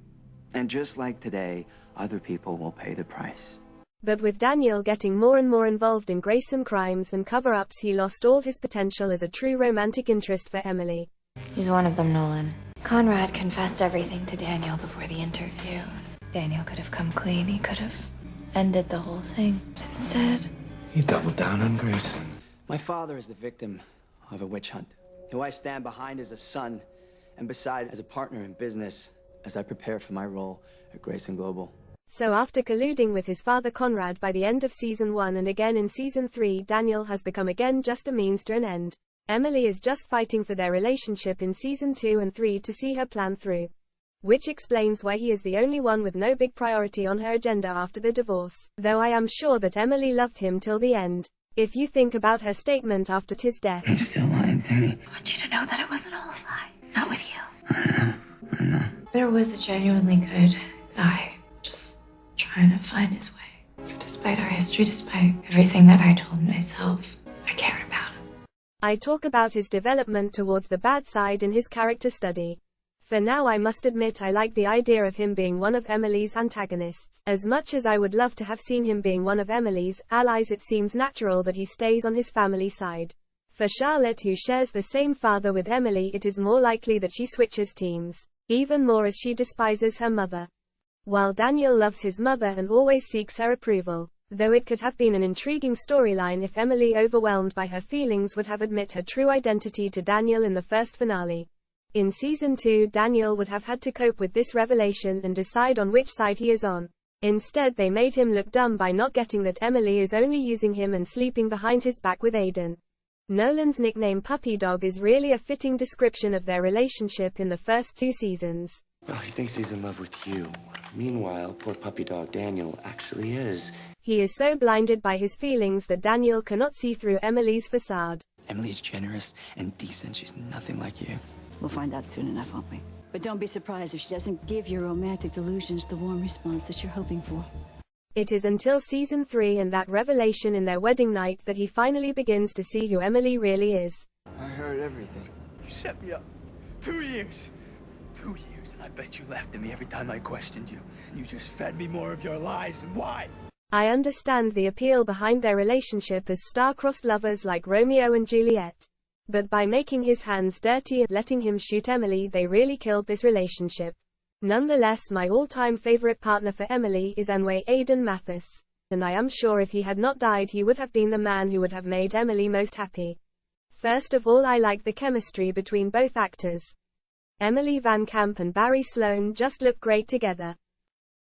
And just like today, other people will pay the price. But with Daniel getting more and more involved in Grayson crimes and cover-ups, he lost all his potential as a true romantic interest for Emily. He's one of them, Nolan. Conrad confessed everything to Daniel before the interview. Daniel could have come clean. He could have ended the whole thing. But instead, He doubled down on Grayson. My father is the victim of a witch hunt, who I stand behind as a son and beside as a partner in business as I prepare for my role at Grayson Global. So after colluding with his father Conrad by the end of season 1 and again in season 3, Daniel has become again just a means to an end. Emily is just fighting for their relationship in season 2 and 3 to see her plan through. Which explains why he is the only one with no big priority on her agenda after the divorce. Though I am sure that Emily loved him till the end. If you think about her statement after his death. You're still lying to me. I want you to know that it wasn't all a lie. Not with you. I know. There was a genuinely good guy, just trying to find his way. So despite our history, despite everything that I told myself, I cared about him. I talk about his development towards the bad side in his character study. For now I must admit I like the idea of him being one of Emily's antagonists. As much as I would love to have seen him being one of Emily's allies, it seems natural that he stays on his family side. For Charlotte, who shares the same father with Emily, it is more likely that she switches teams. Even more as she despises her mother. While Daniel loves his mother and always seeks her approval. Though it could have been an intriguing storyline if Emily, overwhelmed by her feelings, would have admit her true identity to Daniel in the first finale. In season 2, Daniel would have had to cope with this revelation and decide on which side he is on. Instead, they made him look dumb by not getting that Emily is only using him and sleeping behind his back with Aiden. Nolan's nickname Puppy Dog is really a fitting description of their relationship in the first 2 seasons. Well, he thinks he's in love with you. Meanwhile, poor puppy dog Daniel actually is. He is so blinded by his feelings that Daniel cannot see through Emily's facade. Emily's generous and decent. She's nothing like you. We'll find out soon enough, won't we? But don't be surprised if she doesn't give your romantic delusions the warm response that you're hoping for. It is until season 3 and that revelation in their wedding night that he finally begins to see who Emily really is. I heard everything. You set me up. 2 years. 2 years, and I bet you laughed at me every time I questioned you. You just fed me more of your lies, and why? I understand the appeal behind their relationship as star-crossed lovers like Romeo and Juliet. But by making his hands dirty and letting him shoot Emily, they really killed this relationship. Nonetheless, my all-time favorite partner for Emily is Aiden Matthis. And I am sure if he had not died, he would have been the man who would have made Emily most happy. First of all, I like the chemistry between both actors. Emily VanCamp and Barry Sloane just look great together.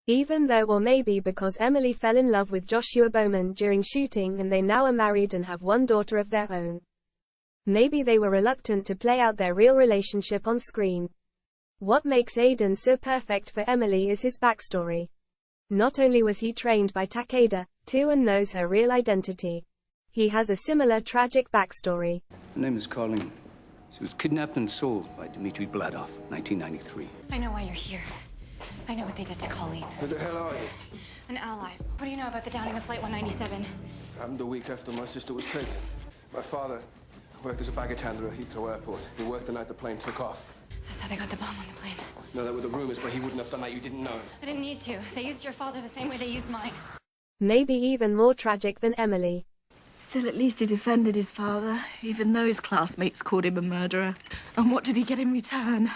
Even though, or maybe because Emily fell in love with Joshua Bowman during shooting and they now are married and have one daughter of their own. Maybe they were reluctant to play out their real relationship on screen. What makes Aiden so perfect for Emily is his backstory. Not only was he trained by Takeda, too, and knows her real identity. He has a similar tragic backstory. Her name is Colleen. She was kidnapped and sold by Dmitry Bladov, 1993. I know why you're here. I know what they did to Colleen. Who the hell are you? An ally. What do you know about the downing of Flight 197? Happened a week after my sister was taken. My father worked as a baggage handler at Heathrow Airport. He worked the night the plane took off. That's how they got the bomb on the plane. No, that were the rumors, but he wouldn't have done that. You didn't know. I didn't need to. They used your father the same way they used mine. Maybe even more tragic than Emily. Still, at least he defended his father, even though his classmates called him a murderer. And what did he get in return?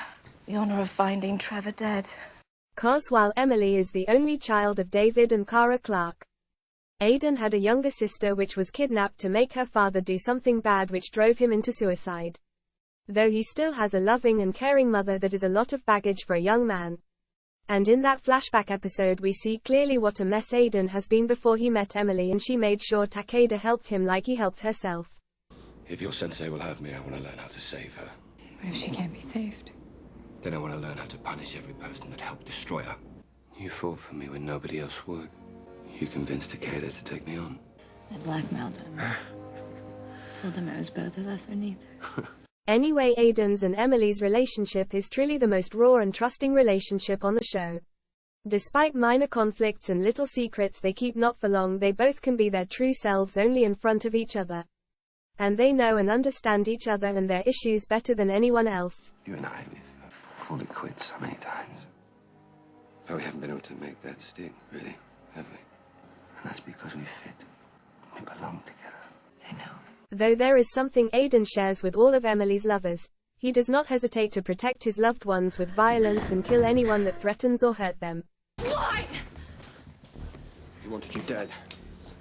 The honor of finding Trevor dead. 'Cause while Emily is the only child of David and Kara Clarke, Aiden had a younger sister which was kidnapped to make her father do something bad which drove him into suicide. Though he still has a loving and caring mother, that is a lot of baggage for a young man. And in that flashback episode we see clearly what a mess Aiden has been before he met Emily, and she made sure Takeda helped him like he helped herself. If your sensei will have me, I want to learn how to save her. What if she can't be saved? Then I want to learn how to punish every person that helped destroy her. You fought for me when nobody else would. You convinced Takeda to take me on. I blackmailed him. Told him it was both of us or neither. Anyway, Aiden's and Emily's relationship is truly the most raw and trusting relationship on the show. Despite minor conflicts and little secrets they keep not for long, they both can be their true selves only in front of each other. And they know and understand each other and their issues better than anyone else. You and I, we've called it quits so many times. But we haven't been able to make that stick, really, have we? And that's because we fit. We belong together. I know. Though there is something Aiden shares with all of Emily's lovers. He does not hesitate to protect his loved ones with violence and kill anyone that threatens or hurt them. Why? He wanted you dead.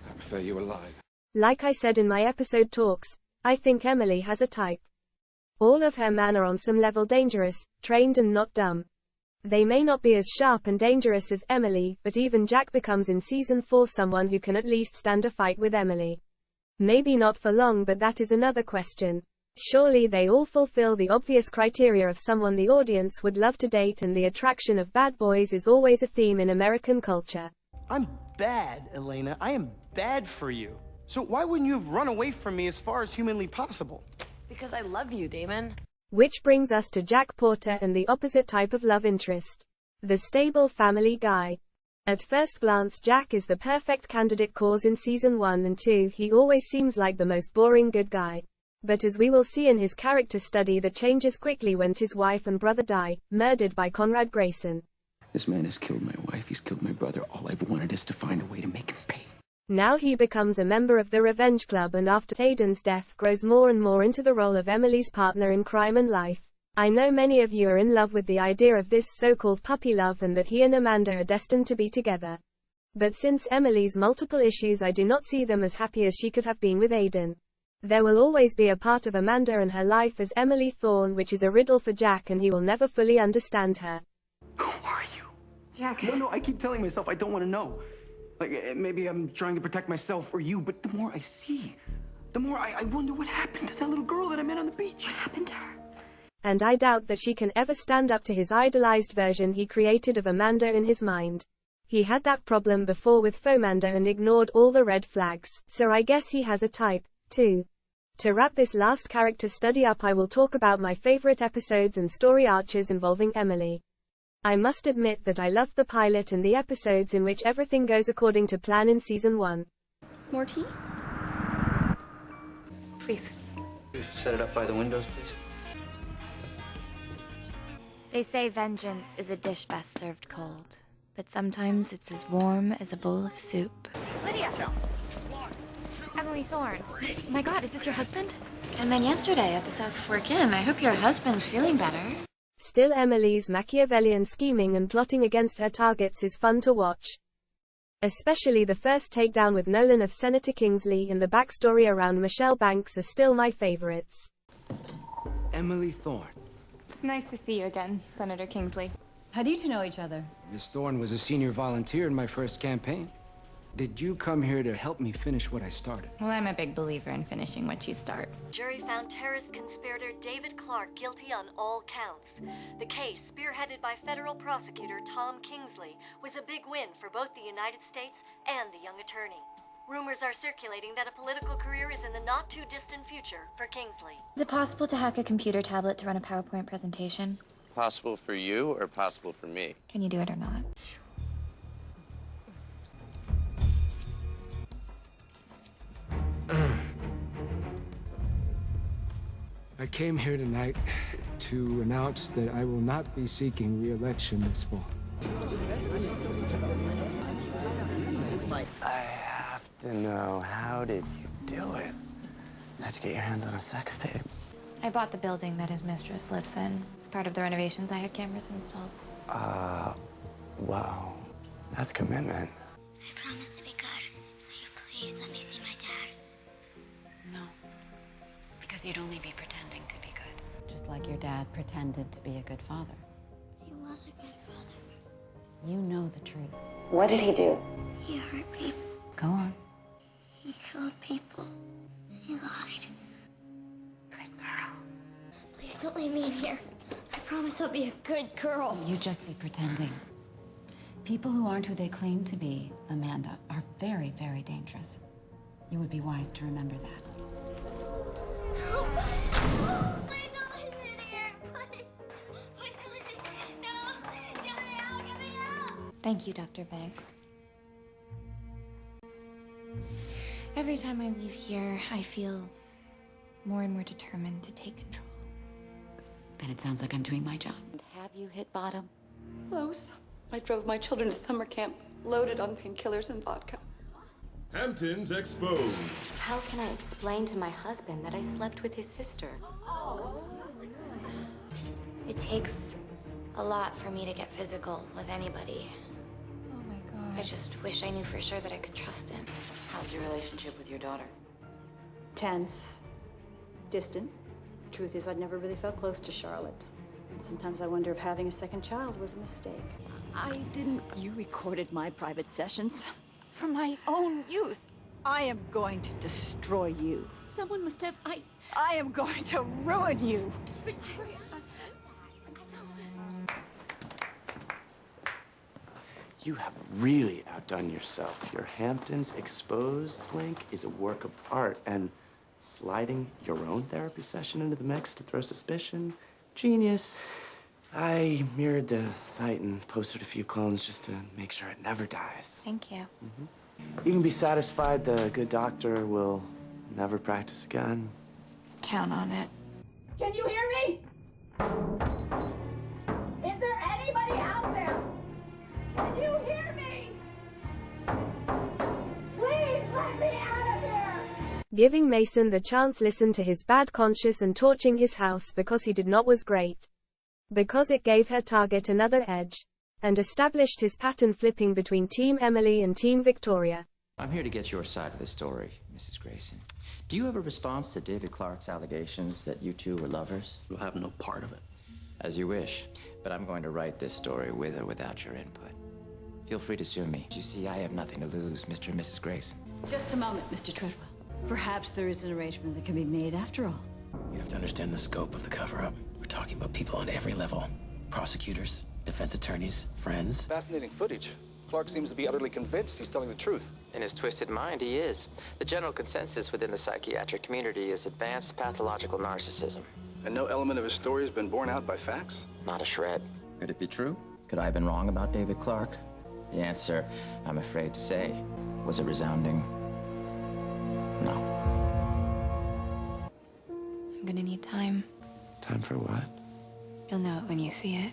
I prefer you alive. Like I said in my episode talks, I think Emily has a type. All of her men are on some level dangerous, trained and not dumb. They may not be as sharp and dangerous as Emily, but even Jack becomes in season 4 someone who can at least stand a fight with Emily. Maybe not for long, but that is another question. Surely they all fulfill the obvious criteria of someone the audience would love to date, and the attraction of bad boys is always a theme in American culture. I'm bad, Elena. I am bad for you. So why wouldn't you have run away from me as far as humanly possible? Because I love you, Damon. Which brings us to Jack Porter and the opposite type of love interest. The stable family guy. At first glance, Jack is the perfect candidate cause in season 1 and 2. He always seems like the most boring good guy. But as we will see in his character study, that changes quickly when his wife and brother die, murdered by Kara Grayson. This man has killed my wife, he's killed my brother. All I've wanted is to find a way to make him pay. Now he becomes a member of the Revenge Club, and after Aiden's death grows more and more into the role of Emily's partner in crime and life. I know many of you are in love with the idea of this so-called puppy love and that he and Amanda are destined to be together. But since Emily's multiple issues, I do not see them as happy as she could have been with Aiden. There will always be a part of Amanda and her life as Emily Thorne which is a riddle for Jack, and he will never fully understand her. Who are you? Jack. No, I keep telling myself I don't want to know. Like, maybe I'm trying to protect myself or you, but the more I see, the more I wonder what happened to that little girl that I met on the beach. What happened to her? And I doubt that she can ever stand up to his idolized version he created of Amanda in his mind. He had that problem before with Fauxmanda and ignored all the red flags, so I guess he has a type, too. To wrap this last character study up, I will talk about my favorite episodes and story arches involving Emily. I must admit that I loved the pilot and the episodes in which everything goes according to plan in season 1. More tea? Please. Set it up by the windows, please. They say vengeance is a dish best served cold, but sometimes it's as warm as a bowl of soup. Lydia! Emily Thorne. Oh my God, is this your husband? And then yesterday at the South Fork Inn. I hope your husband's feeling better. Still, Emily's Machiavellian scheming and plotting against her targets is fun to watch. Especially the first takedown with Nolan of Senator Kingsley and the backstory around Michelle Banks are still my favorites. Emily Thorne. It's nice to see you again, Senator Kingsley. How do you two know each other? Miss Thorne was a senior volunteer in my first campaign. Did you come here to help me finish what I started? Well, I'm a big believer in finishing what you start. Jury found terrorist conspirator David Clarke guilty on all counts. The case, spearheaded by federal prosecutor Tom Kingsley, was a big win for both the United States and the young attorney. Rumors are circulating that a political career is in the not-too-distant future for Kingsley. Is it possible to hack a computer tablet to run a PowerPoint presentation? Possible for you or possible for me? Can you do it or not? I came here tonight to announce that I will not be seeking re-election this fall. I have to know, how did you do it? How'd you get your hands on a sex tape? I bought the building that his mistress lives in. As part of the renovations, I had cameras installed. Wow. That's commitment. I promise to be good. Will you please let me see my dad? No. Because you'd only be pretending to be good. Just like your dad pretended to be a good father. He was a good father. You know the truth. What did he do? He hurt people. Go on. He killed people. And he lied. Good girl. Please don't leave me in here. I promise I'll be a good girl. You just be pretending. People who aren't who they claim to be, Amanda, are very, very dangerous. You would be wise to remember that. No. Please don't leave me in here. Please. Please don't leave me. No. Get me out. Get me out. Thank you, Dr. Banks. Every time I leave here, I feel more and more determined to take control. Then it sounds like I'm doing my job. Have you hit bottom? Close. I drove my children to summer camp, loaded on painkillers and vodka. Hamptons exposed. How can I explain to my husband that I slept with his sister? It takes a lot for me to get physical with anybody. Oh my God. I just wish I knew for sure that I could trust him. How's your relationship with your daughter? Tense. Distant. The truth is, I'd never really felt close to Charlotte. And sometimes I wonder if having a second child was a mistake. I didn't. You recorded my private sessions for my own use. I am going to destroy you. Someone must have... I am going to ruin you. You have really outdone yourself. Your Hamptons Exposed link is a work of art, and sliding your own therapy session into the mix to throw suspicion, genius. I mirrored the site and posted a few clones just to make sure it never dies. Thank you. You can be satisfied the good doctor will never practice again. Count on it. Can you hear me? Is there anybody out there? Can you hear me? Please let me out of here! Giving Mason the chance listen to his bad conscience and torching his house because he did not was great. Because it gave her target another edge. And established his pattern flipping between Team Emily and Team Victoria. I'm here to get your side of the story, Mrs. Grayson. Do you have a response to David Clarke's allegations that you two were lovers? You'll have no part of it. As you wish, but I'm going to write this story with or without your input. Feel free to sue me. You see, I have nothing to lose, Mr. and Mrs. Grayson. Just a moment, Mr. Treadwell. Perhaps there is an arrangement that can be made after all. You have to understand the scope of the cover-up. We're talking about people on every level. Prosecutors, defense attorneys, friends. Fascinating footage. Clarke seems to be utterly convinced he's telling the truth. In his twisted mind, he is. The general consensus within the psychiatric community is advanced pathological narcissism. And no element of his story has been borne out by facts? Not a shred. Could it be true? Could I have been wrong about David Clarke? The answer, I'm afraid to say, was a resounding no. I'm gonna need time. Time for what? You'll know it when you see it.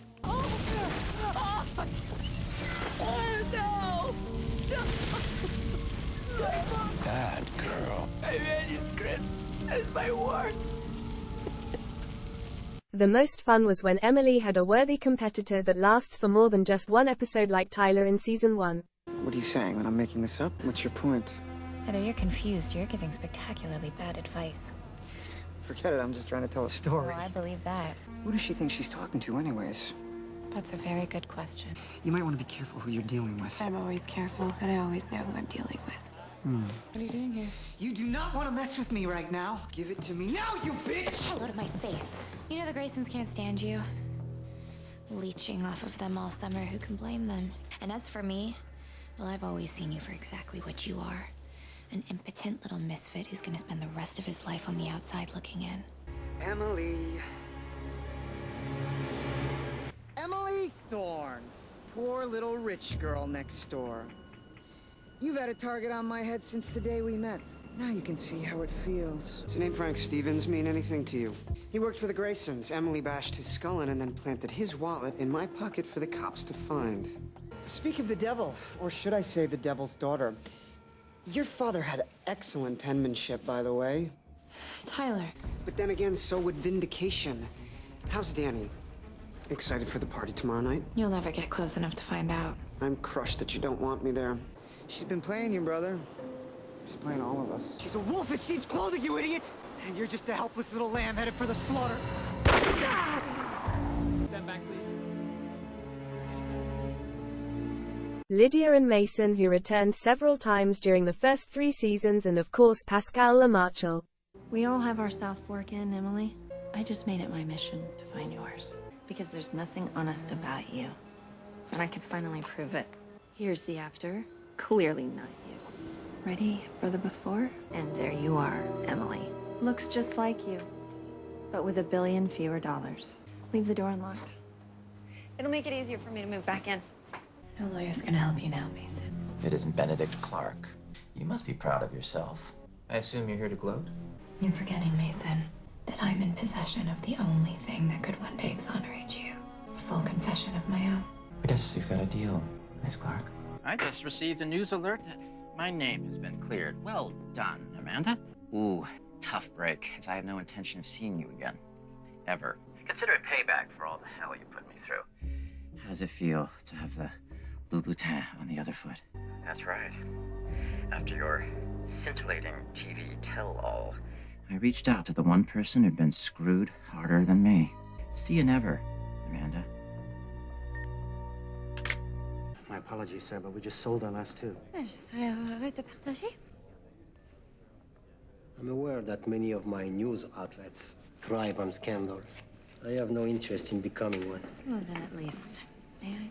Bad girl. My manuscript is my work. The most fun was when Emily had a worthy competitor that lasts for more than just one episode like Tyler in season 1. What are you saying? That I'm making this up? What's your point? Either you're confused, or you're giving spectacularly bad advice. Forget it, I'm just trying to tell a story. Oh, I believe that. Who does she think she's talking to anyways? That's a very good question. You might want to be careful who you're dealing with. I'm always careful, but I always know who I'm dealing with. What are you doing here? You do not want to mess with me right now. Give it to me now, you bitch! Out of my face. You know the Graysons can't stand you. Leeching off of them all summer, who can blame them? And as for me, well, I've always seen you for exactly what you are. An impotent little misfit who's gonna spend the rest of his life on the outside looking in. Emily. Emily Thorne. Poor little rich girl next door. You've had a target on my head since the day we met. Now you can see how it feels. Does the name Frank Stevens mean anything to you? He worked for the Graysons. Emily bashed his skull in and then planted his wallet in my pocket for the cops to find. Speak of the devil, or should I say the devil's daughter. Your father had excellent penmanship, by the way. Tyler. But then again, so would vindication. How's Danny? Excited for the party tomorrow night? You'll never get close enough to find out. I'm crushed that you don't want me there. She's been playing you, brother. She's playing all of us. She's a wolf in sheep's clothing, you idiot! And you're just a helpless little lamb headed for the slaughter. Stand back, please. Lydia and Mason, who returned several times during the first 3 seasons, and of course Pascal LaMarchal. We all have our self-work in, Emily. I just made it my mission to find yours. Because there's nothing honest about you. And I can finally prove it. Here's the after. Clearly not you. Ready for the before? And there you are, Emily. Looks just like you, but with $1 billion fewer dollars. Leave the door unlocked. It'll make it easier for me to move back in. No lawyer's gonna help you now, Mason. If it isn't Benedict Clarke, you must be proud of yourself. I assume you're here to gloat? You're forgetting, Mason, that I'm in possession of the only thing that could one day exonerate you. A full confession of my own. I guess you've got a deal, Miss Clarke. I just received a news alert that my name has been cleared. Well done, Amanda. Ooh, tough break, as I have no intention of seeing you again. Ever. Consider it payback for all the hell you put me through. How does it feel to have the Louboutin on the other foot? That's right. After your scintillating TV tell-all, I reached out to the one person who'd been screwed harder than me. See you never, Amanda. My apologies, sir, but we just sold our last 2. Je serais heureux de partager. I'm aware that many of my news outlets thrive on scandal. I have no interest in becoming one. Well, then at least. May I?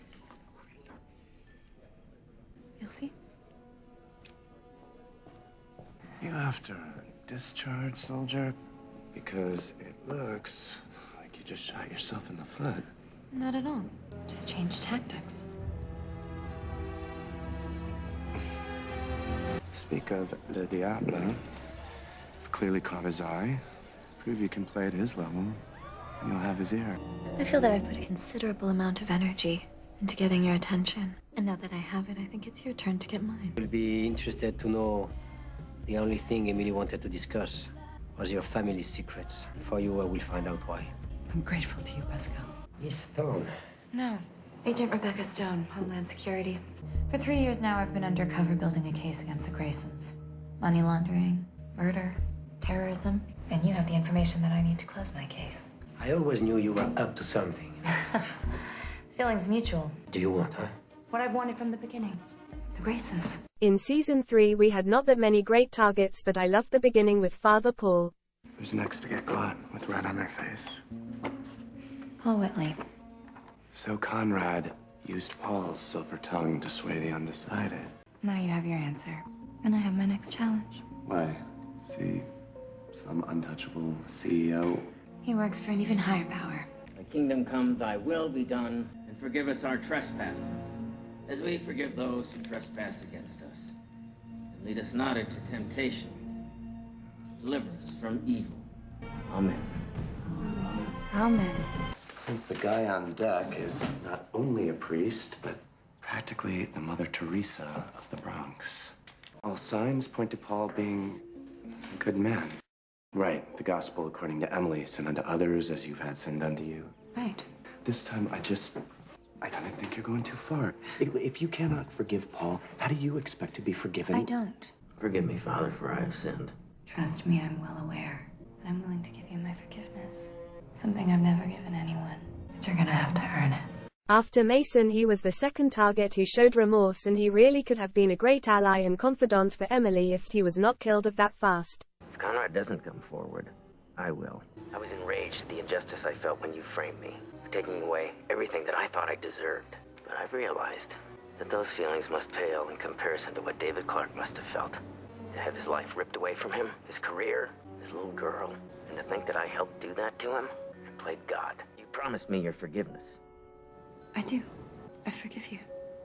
Merci. You after discharge, soldier? Because it looks like you just shot yourself in the foot. Not at all. Just change tactics. Speak of Le Diable. You've clearly caught his eye. Prove you can play at his level, and you'll have his ear. I feel that I've put a considerable amount of energy into getting your attention. And now that I have it, I think it's your turn to get mine. You'll be interested to know the only thing Emily wanted to discuss was your family's secrets. And for you, I will find out why. I'm grateful to you, Pascal. Miss Thorne. No. Agent Rebecca Stone, Homeland Security. For 3 years now, I've been undercover building a case against the Graysons. Money laundering, murder, terrorism. And you have the information that I need to close my case. I always knew you were up to something. Feelings mutual. Do you want her? What I've wanted from the beginning. The Graysons. In season 3 we had not that many great targets, but I loved the beginning with Father Paul. Who's next to get caught with red on their face? Paul Whitley. So Conrad used Paul's silver tongue to sway the undecided. Now you have your answer. And I have my next challenge. Why? See, some untouchable CEO. He works for an even higher power. Thy kingdom come, thy will be done, and forgive us our trespasses, as we forgive those who trespass against us. And lead us not into temptation. Deliver us from evil. Amen. Amen. Since the guy on deck is not only a priest, but practically the Mother Teresa of the Bronx. All signs point to Paul being a good man. Right, the gospel according to Emily, sin unto others as you've had sinned unto you. Right. This time I kind of think you're going too far. If you cannot forgive Paul, how do you expect to be forgiven? I don't. Forgive me, Father, for I have sinned. Trust me, I'm well aware. And I'm willing to give you my forgiveness. Something I've never given anyone. But you're gonna have to earn it. After Mason, he was the second target who showed remorse, and he really could have been a great ally and confidant for Emily if he was not killed off that fast. If Conrad doesn't come forward, I will. I was enraged at the injustice I felt when you framed me, for taking away everything that I thought I deserved. But I've realized that those feelings must pale in comparison to what David Clarke must have felt. To have his life ripped away from him, his career, his little girl, and to think that I helped do that to him, I played God. You promised me your forgiveness. I do. I forgive you.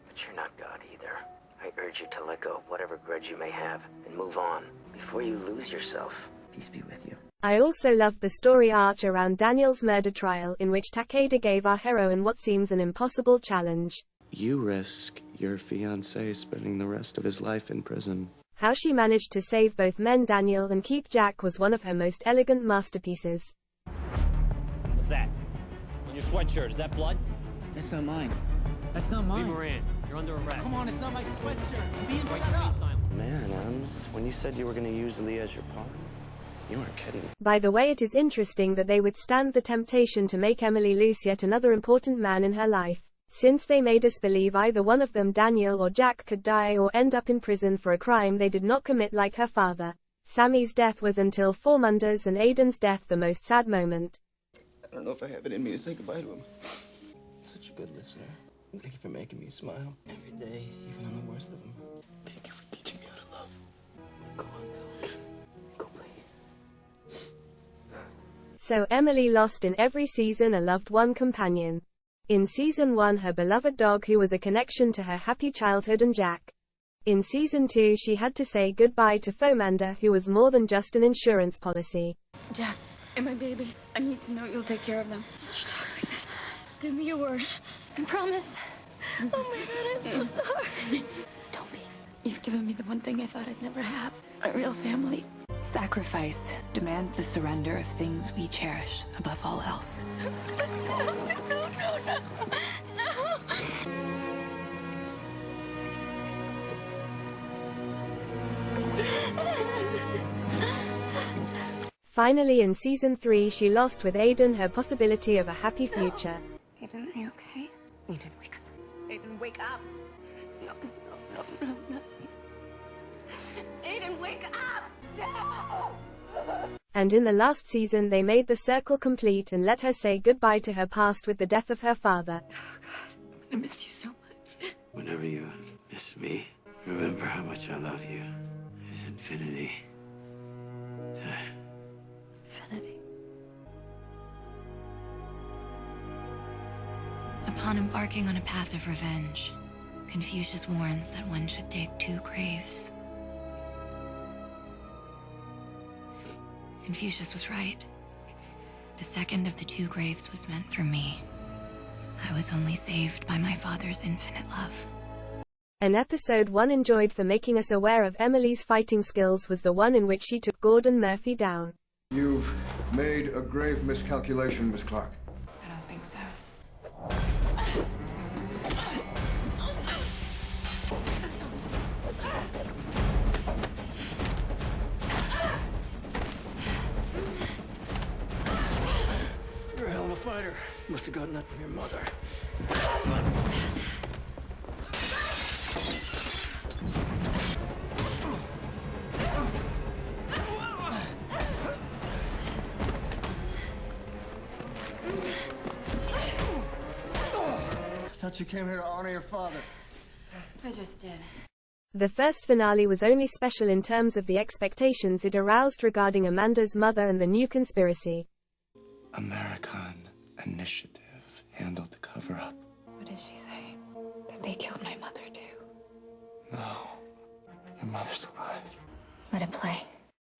But you're not God either. I urge you to let go of whatever grudge you may have and move on before you lose yourself. Peace be with you. I also loved the story arc around Daniel's murder trial, in which Takeda gave our heroine what seems an impossible challenge. You risk your fiancé spending the rest of his life in prison. How she managed to save both men Daniel and keep Jack was one of her most elegant masterpieces. What's that? On your sweatshirt, is that blood? That's not mine. That's not mine. Lee Moran, you're under arrest. Come on, it's not my sweatshirt. I'm being set up. Man, Ems, when you said you were going to use Lee as your pawn, you weren't kidding. By the way, it is interesting that they would stand the temptation to make Emily lose yet another important man in her life, since they made us believe either one of them, Daniel or Jack, could die or end up in prison for a crime they did not commit, like her father. Sammy's death was, until Fauxmanda's and Aiden's death, the most sad moment. I don't know if I have it in me to say goodbye to him. Such a good listener. Thank you for making me smile every day, even on the worst of them. Thank you for teaching me how to love. Go on, go play. So Emily lost in every season a loved one companion. In season 1, her beloved dog, who was a connection to her happy childhood and Jack. In season 2, she had to say goodbye to Fauxmanda, who was more than just an insurance policy. Jack, and my baby, I need to know you'll take care of them. Don't you talk like that. Give me your word. I promise. Oh my God, I'm so sorry. Don't be. You've given me the one thing I thought I'd never have. A real family. Sacrifice demands the surrender of things we cherish above all else. No. Finally, in season 3, she lost with Aiden her possibility of a happy future. Aiden, are you okay? Aiden, wake up. Aiden, wake up. No. Aiden, wake up! No! And in the last season they made the circle complete and let her say goodbye to her past with the death of her father. I miss you so much. Whenever you miss me, remember how much I love you. It's infinity. Time. Infinity. Upon embarking on a path of revenge, Confucius warns that one should dig 2 graves. Confucius was right. The second of the 2 graves was meant for me. I was only saved by my father's infinite love. An episode one enjoyed for making us aware of Emily's fighting skills was the one in which she took Gordon Murphy down. You've made a grave miscalculation, Miss Clarke. I don't think so. You're a hell of a fighter. You must have gotten that from your mother. I thought you came here to honor your father. I just did. The first finale was only special in terms of the expectations it aroused regarding Amanda's mother and the new conspiracy. American initiative handled the cover-up. What did she say? That they killed my mother, too? No. Your mother's alive. Let it play.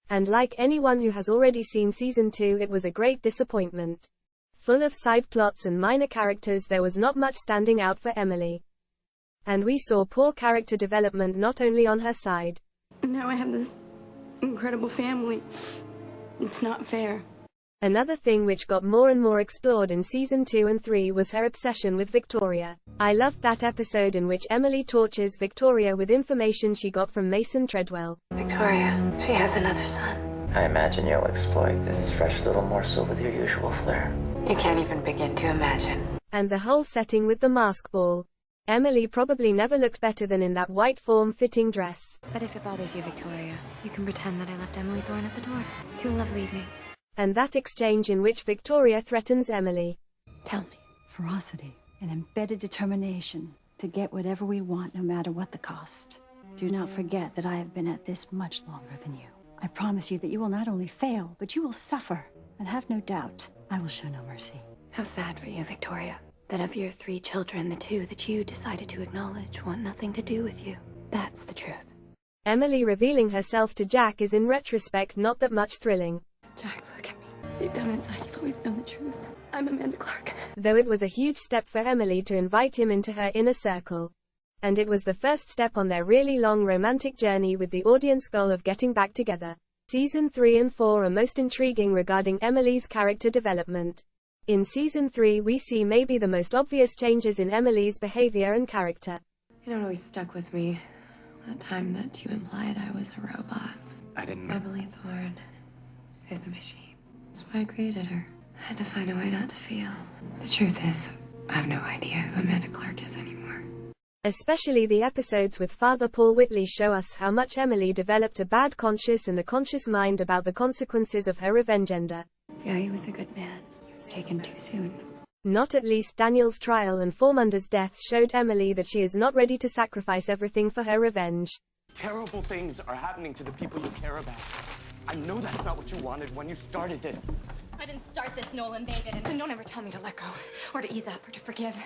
And like anyone who has already seen season 2, it was a great disappointment. Full of side plots and minor characters, there was not much standing out for Emily. And we saw poor character development not only on her side. Now I have this incredible family. It's not fair. Another thing which got more and more explored in season 2 and 3 was her obsession with Victoria. I loved that episode in which Emily tortures Victoria with information she got from Mason Treadwell. Victoria, she has another son. I imagine you'll exploit this fresh little morsel with your usual flair. You can't even begin to imagine. And the whole setting with the mask ball. Emily probably never looked better than in that white form-fitting dress. But if it bothers you, Victoria, you can pretend that I left Emily Thorne at the door. To a lovely evening. And that exchange in which Victoria threatens Emily. Tell me. Ferocity, an embedded determination to get whatever we want no matter what the cost. Do not forget that I have been at this much longer than you. I promise you that you will not only fail, but you will suffer. And have no doubt, I will show no mercy. How sad for you, Victoria. That of your 3 children, the 2 that you decided to acknowledge want nothing to do with you. That's the truth. Emily revealing herself to Jack is in retrospect not that much thrilling. Jack, look at me. Deep down inside, you've always known the truth. I'm Amanda Clarke. Though it was a huge step for Emily to invite him into her inner circle. And it was the first step on their really long romantic journey with the audience goal of getting back together. Season 3 and 4 are most intriguing regarding Emily's character development. In Season 3 we see maybe the most obvious changes in Emily's behavior and character. You know what always stuck with me? That time that you implied I was a robot. I didn't know. Emily Thorne is a machine. That's why I created her. I had to find a way not to feel. The truth is, I have no idea who Amanda Clarke is anymore. Especially the episodes with Father Paul Whitley show us how much Emily developed a bad conscience and a conscious mind about the consequences of her revengender. Yeah, he was a good man. He was taken too soon. Not at least Daniel's trial and Fauxmanda's death showed Emily that she is not ready to sacrifice everything for her revenge. Terrible things are happening to the people you care about. I know that's not what you wanted when you started this. I didn't start this, Nolan. They did. And don't ever tell me to let go, or to ease up, or to forgive.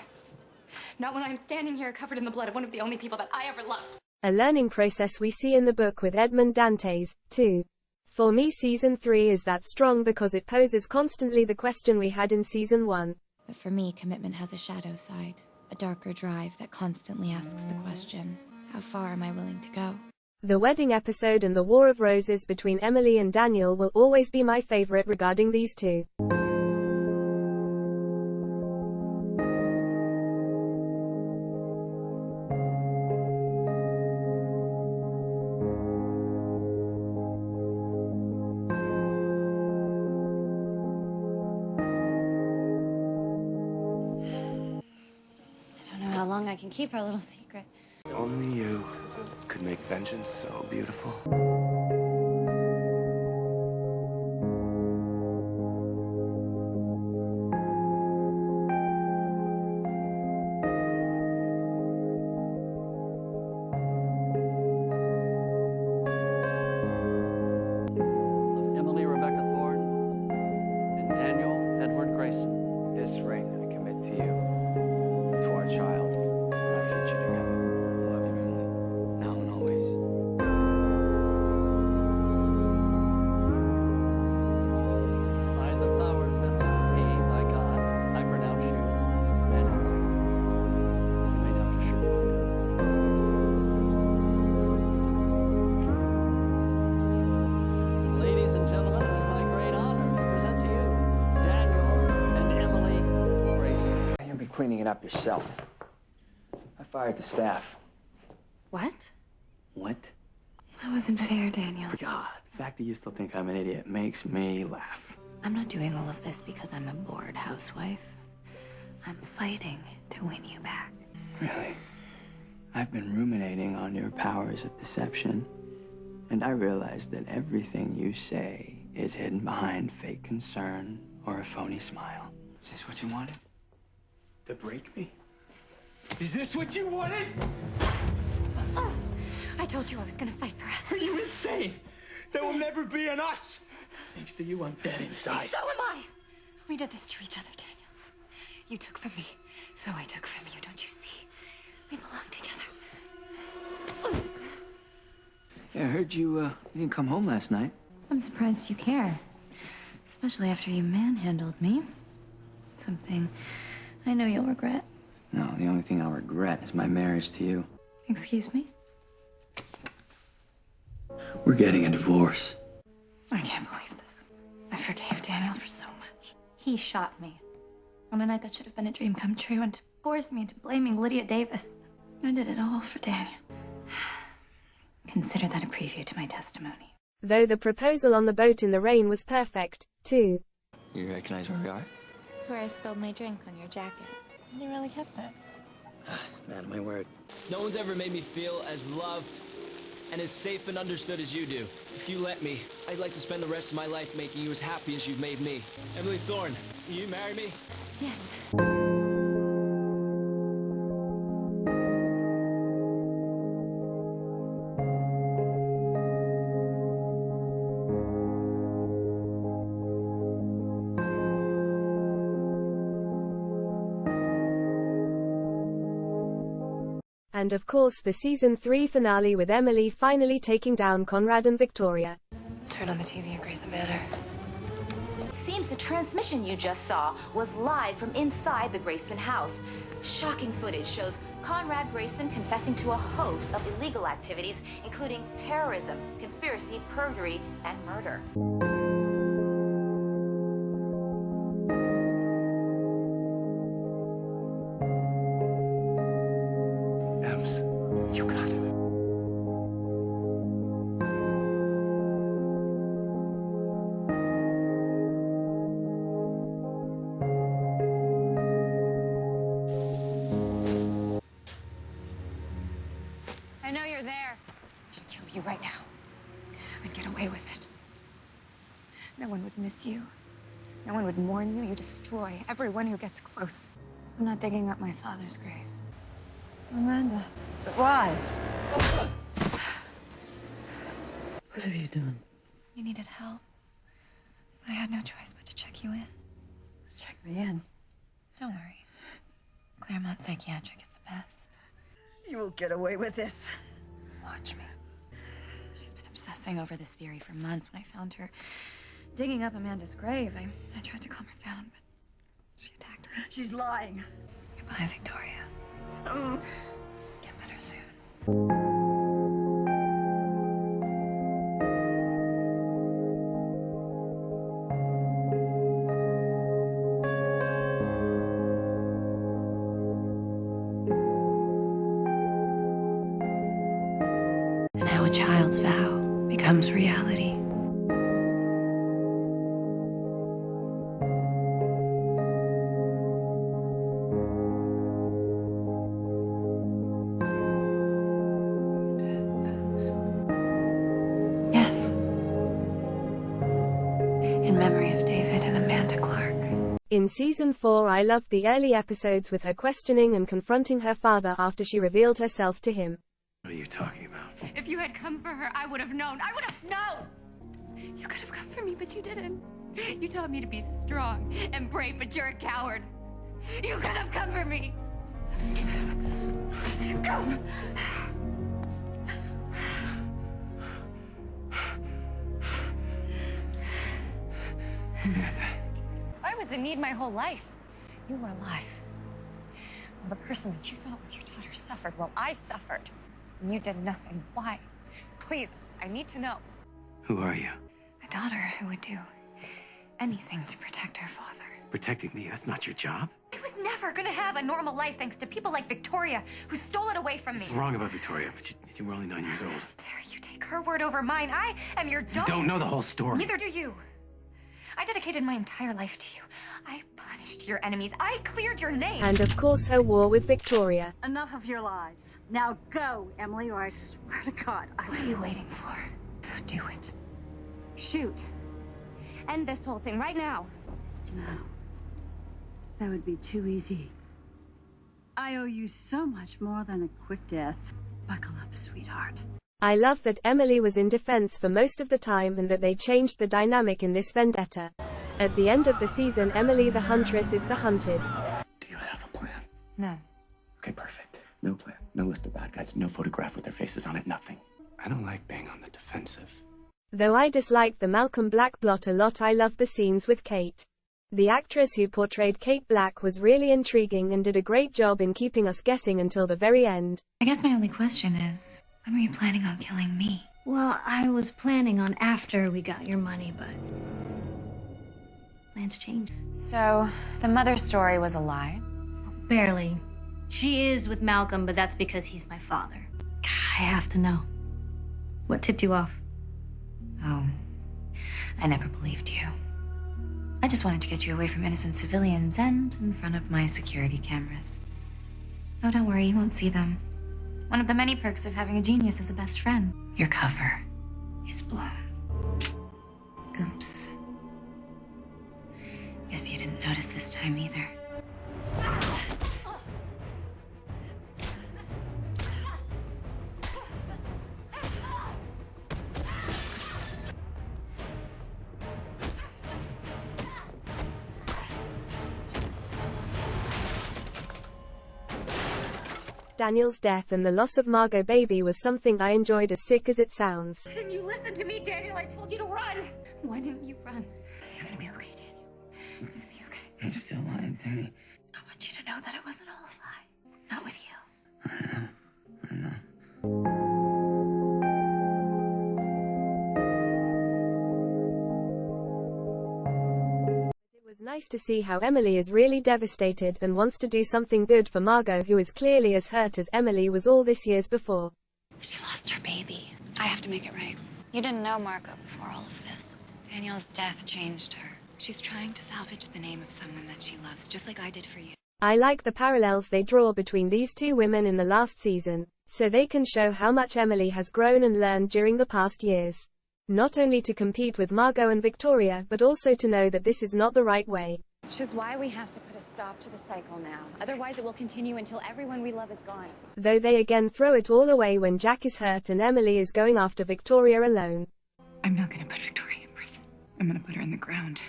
Not when I'm standing here covered in the blood of one of the only people that I ever loved. A learning process we see in the book with Edmond Dantes, too. For me, Season 3 is that strong because it poses constantly the question we had in Season 1. But for me, commitment has a shadow side, a darker drive that constantly asks the question, how far am I willing to go? The wedding episode and the War of Roses between Emily and Daniel will always be my favorite regarding these two. How long I can keep our little secret. Only you could make vengeance so beautiful. Grayson. This ring I commit to you, to our child, and our future together. I love you, Emily. Now and always. By the powers vested in me by God, I pronounce you man and wife. You may now kiss your bride. Ladies and gentlemen, it is my great honor to present to you Daniel and Emily Grayson. You'll be cleaning it up yourself. I fired the staff. What? What? That wasn't fair, Daniel. God, the fact that you still think I'm an idiot makes me laugh. I'm not doing all of this because I'm a bored housewife. I'm fighting to win you back. Really? I've been ruminating on your powers of deception, and I realize that everything you say is hidden behind fake concern or a phony smile. Is this what you wanted? To break me? Is this what you wanted? I told you I was gonna fight for us. Are you insane? There will never be an us. Thanks to you, I'm dead inside. So am I. We did this to each other, Daniel. You took from me, so I took from you. Don't you see? We belong together. Yeah, I heard you didn't come home last night. I'm surprised you care. Especially after you manhandled me. Something I know you'll regret. No, the only thing I'll regret is my marriage to you. Excuse me? We're getting a divorce. I can't believe this. I forgave Daniel for so much. He shot me on a night that should have been a dream come true and forced me into blaming Lydia Davis. I did it all for Daniel. Consider that a preview to my testimony. Though the proposal on the boat in the rain was perfect, too. You recognize where we are? That's where I spilled my drink on your jacket. You really kept it. Man, my word. No one's ever made me feel as loved and as safe and understood as you do. If you let me, I'd like to spend the rest of my life making you as happy as you've made me. Emily Thorne, will you marry me? Yes. And of course the season 3 finale with Emily finally taking down Conrad and Victoria. Turn on the TV at Grayson Manor. It seems the transmission you just saw was live from inside the Grayson house. Shocking footage shows Conrad Grayson confessing to a host of illegal activities, including terrorism, conspiracy, perjury, and murder. You got it. I know you're there. I should kill you right now. I'd get away with it. No one would miss you. No one would mourn you. You destroy everyone who gets close. I'm not digging up my father's grave. Amanda, why? What have you done? You needed help. I had no choice but to check you in. Check me in. Don't worry. Claremont Psychiatric is the best. You won't get away with this. Watch me. She's been obsessing over this theory for months. When I found her digging up Amanda's grave, I tried to calm her down, but she attacked me. She's lying. Goodbye, Victoria. Get better soon. And how a child's vow becomes reality. Yes. In memory of David and Amanda Clarke. In season 4 I loved the early episodes with her questioning and confronting her father after she revealed herself to him. What are you talking about? If you had come for her, I would have known. I would have known! You could have come for me, but you didn't. You taught me to be strong and brave, but you're a coward. You could have come for me. Go! Amanda. I was in need my whole life. You were alive. Well, the person that you thought was your daughter suffered while I suffered. And you did nothing. Why? Please, I need to know. Who are you? A daughter who would do anything to protect her father. Protecting me, that's not your job. I was never gonna have a normal life thanks to people like Victoria, who stole it away from me. What's wrong about Victoria? But you were only 9 years old. Dare you take her word over mine? I am your daughter. You don't know the whole story. Neither do you. I dedicated my entire life to you. I punished your enemies. I cleared your name. And of course her war with Victoria. Enough of your lies. Now go, Emily, or I swear to God, What are you waiting for? Do it. Shoot. End this whole thing right now. No. That would be too easy. I owe you so much more than a quick death. Buckle up, sweetheart. I love that Emily was in defense for most of the time and that they changed the dynamic in this vendetta. At the end of the season, Emily the Huntress is the hunted. Do you have a plan? No. Okay, perfect. No plan. No list of bad guys. No photograph with their faces on it. Nothing. I don't like being on the defensive. Though I disliked the Malcolm Black plot a lot, I loved the scenes with Kate. The actress who portrayed Kate Black was really intriguing and did a great job in keeping us guessing until the very end. I guess my only question is, when were you planning on killing me? Well, I was planning on after we got your money, but plans changed. So, the mother story was a lie? Barely. She is with Malcolm, but that's because he's my father. I have to know. What tipped you off? Oh, I never believed you. I just wanted to get you away from innocent civilians and in front of my security cameras. Oh, don't worry, you won't see them. One of the many perks of having a genius as a best friend. Your cover is blown. Oops. Guess you didn't notice this time either. Daniel's death and the loss of Margot Baby was something I enjoyed, as sick as it sounds. Didn't you listen to me, Daniel? I told you to run. Why didn't you run? You're gonna be okay, Daniel. You're gonna be okay. You're still lying to me. I want you to know that it wasn't all a lie. Not with you. I know. It was nice to see how Emily is really devastated and wants to do something good for Margot, who is clearly as hurt as Emily was all this years before. She lost her baby. I have to make it right. You didn't know Margot before all of this. Daniel's death changed her. She's trying to salvage the name of someone that she loves, just like I did for you. I like the parallels they draw between these two women in the last season, so they can show how much Emily has grown and learned during the past years. Not only to compete with Margot and Victoria, but also to know that this is not the right way. Which is why we have to put a stop to the cycle now. Otherwise it will continue until everyone we love is gone. Though they again throw it all away when Jack is hurt and Emily is going after Victoria alone. I'm not gonna put Victoria in prison. I'm gonna put her in the ground.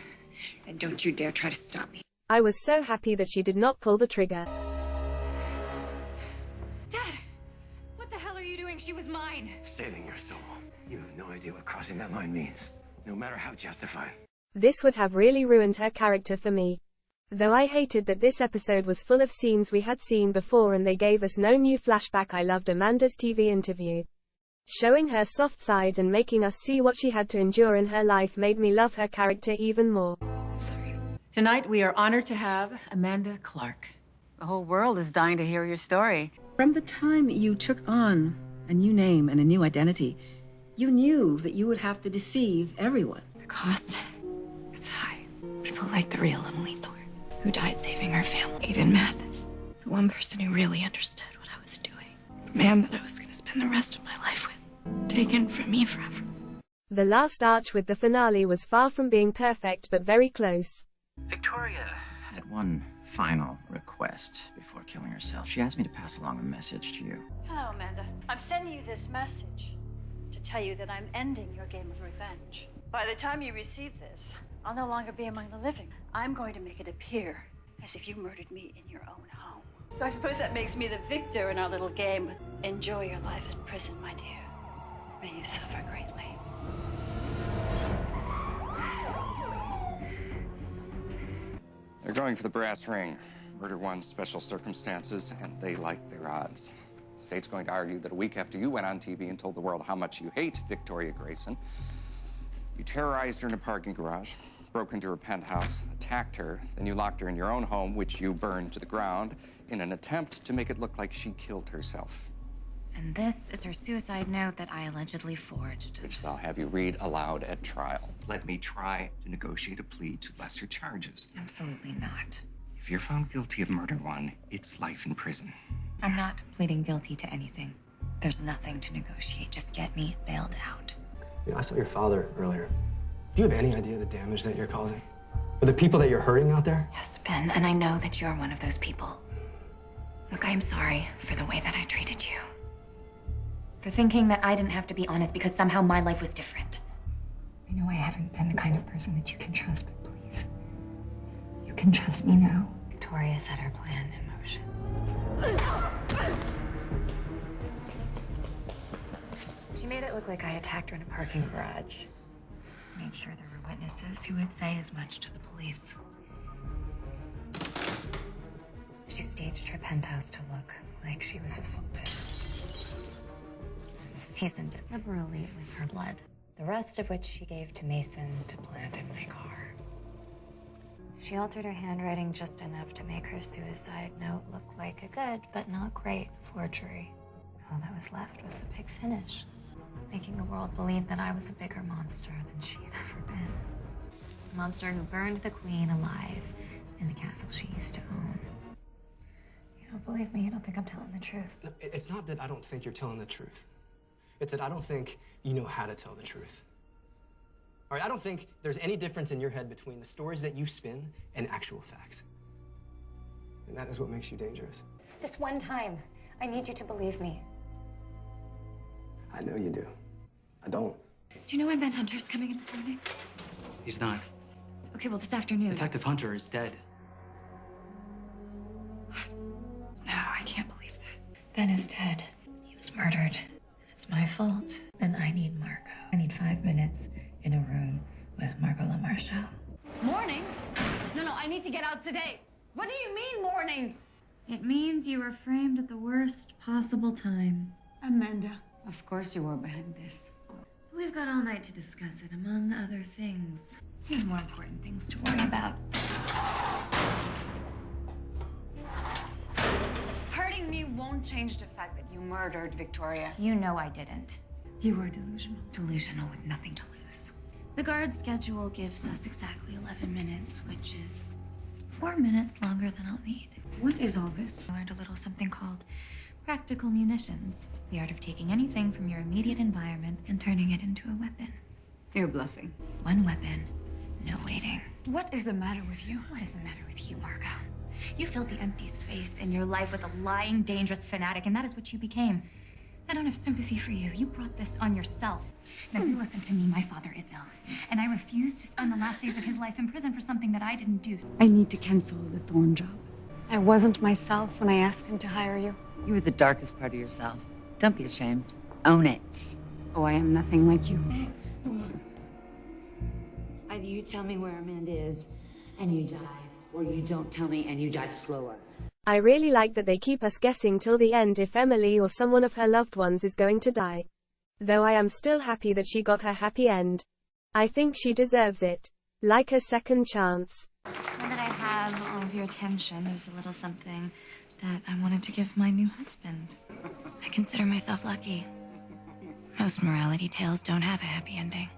And don't you dare try to stop me. I was so happy that she did not pull the trigger. Dad! What the hell are you doing? She was mine! Saving your soul. You have no idea what crossing that line means, no matter how justified. This would have really ruined her character for me. Though I hated that this episode was full of scenes we had seen before and they gave us no new flashback, I loved Amanda's TV interview. Showing her soft side and making us see what she had to endure in her life made me love her character even more. Tonight, we are honored to have Amanda Clarke. The whole world is dying to hear your story. From the time you took on a new name and a new identity, you knew that you would have to deceive everyone. The cost, it's high. People like the real Emily Thorne, who died saving her family. Aiden Matthis, the one person who really understood what I was doing. The man that I was going to spend the rest of my life with, taken from me forever. The last arch with the finale was far from being perfect, but very close. Victoria had one final request before killing herself. She asked me to pass along a message to you. Hello, Amanda. I'm sending you this message to tell you that I'm ending your game of revenge. By the time you receive this, I'll no longer be among the living. I'm going to make it appear as if you murdered me in your own home. So I suppose that makes me the victor in our little game. Enjoy your life in prison, my dear. May you suffer greatly. They're going for the brass ring. Murder one's special circumstances, and they like their odds. The state's going to argue that a week after you went on TV and told the world how much you hate Victoria Grayson, you terrorized her in a parking garage, broke into her penthouse, attacked her, then you locked her in your own home, which you burned to the ground, in an attempt to make it look like she killed herself. And this is her suicide note that I allegedly forged. Which they'll have you read aloud at trial. Let me try to negotiate a plea to lesser charges. Absolutely not. If you're found guilty of murder one, it's life in prison. I'm not pleading guilty to anything. There's nothing to negotiate. Just get me bailed out. You know, I saw your father earlier. Do you have any idea the damage that you're causing? Or the people that you're hurting out there? Yes, Ben, and I know that you're one of those people. Look, I'm sorry for the way that I treated you. For thinking that I didn't have to be honest because somehow my life was different. I know I haven't been the kind of person that you can trust, but please, you can trust me now. Victoria set her plan in motion. She made it look like I attacked her in a parking garage. Made sure there were witnesses who would say as much to the police. She staged her penthouse to look like she was assaulted. And seasoned it liberally with her blood. The rest of which she gave to Mason to plant in my car. She altered her handwriting just enough to make her suicide note look like a good, but not great, forgery. All that was left was the big finish. Making the world believe that I was a bigger monster than she had ever been. A monster who burned the queen alive in the castle she used to own. You don't believe me? You don't think I'm telling the truth? No, it's not that I don't think you're telling the truth. It's that I don't think you know how to tell the truth. All right, I don't think there's any difference in your head between the stories that you spin and actual facts. And that is what makes you dangerous. This one time, I need you to believe me. I know you do. I don't. Do you know when Ben Hunter's coming in this morning? He's not. Okay, well, this afternoon. Detective Hunter is dead. No, I can't believe that. Ben is dead. He was murdered. It's my fault. Then I need Margot. I need 5 minutes in a room with Margot LaMarchal. Morning? No, I need to get out today. What do you mean, morning? It means you were framed at the worst possible time. Amanda. Of course you were behind this. We've got all night to discuss it, among other things. There's more important things to worry about. Hurting me won't change the fact that you murdered Victoria. You know I didn't. You were delusional. Delusional with nothing to lose. The guard schedule gives us exactly 11 minutes, which is 4 minutes longer than I'll need. What is all this? I learned a little something called practical munitions. The art of taking anything from your immediate environment and turning it into a weapon. You're bluffing. One weapon, no waiting. What is the matter with you? What is the matter with you, Margot? You filled the empty space in your life with a lying, dangerous fanatic, and that is what you became. I don't have sympathy for you. You brought this on yourself. Now, you listen to me. My father is ill, and I refuse to spend the last days of his life in prison for something that I didn't do. I need to cancel the Thorne job. I wasn't myself when I asked him to hire you. You were the darkest part of yourself. Don't be ashamed. Own it. Oh, I am nothing like you. Either you tell me where Amanda is and you die, or you don't tell me and you die slower. I really like that they keep us guessing till the end if Emily or someone of her loved ones is going to die. Though I am still happy that she got her happy end. I think she deserves it. Like a second chance. Now that I have all of your attention, there's a little something that I wanted to give my new husband. I consider myself lucky. Most morality tales don't have a happy ending.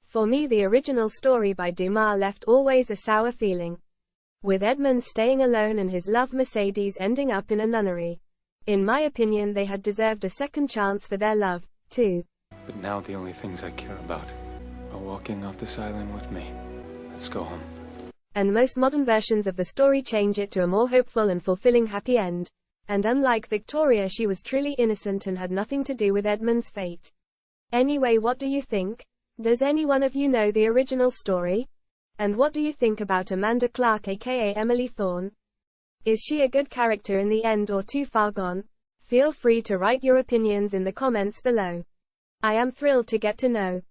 For me, the original story by Dumas left always a sour feeling. With Edmund staying alone and his love Mercedes ending up in a nunnery. In my opinion, they had deserved a second chance for their love, too. But now the only things I care about are walking off this island with me. Let's go home. And most modern versions of the story change it to a more hopeful and fulfilling happy end. And unlike Victoria, she was truly innocent and had nothing to do with Edmund's fate. Anyway, what do you think? Does any one of you know the original story? And what do you think about Amanda Clarke aka Emily Thorne? Is she a good character in the end or too far gone? Feel free to write your opinions in the comments below. I am thrilled to get to know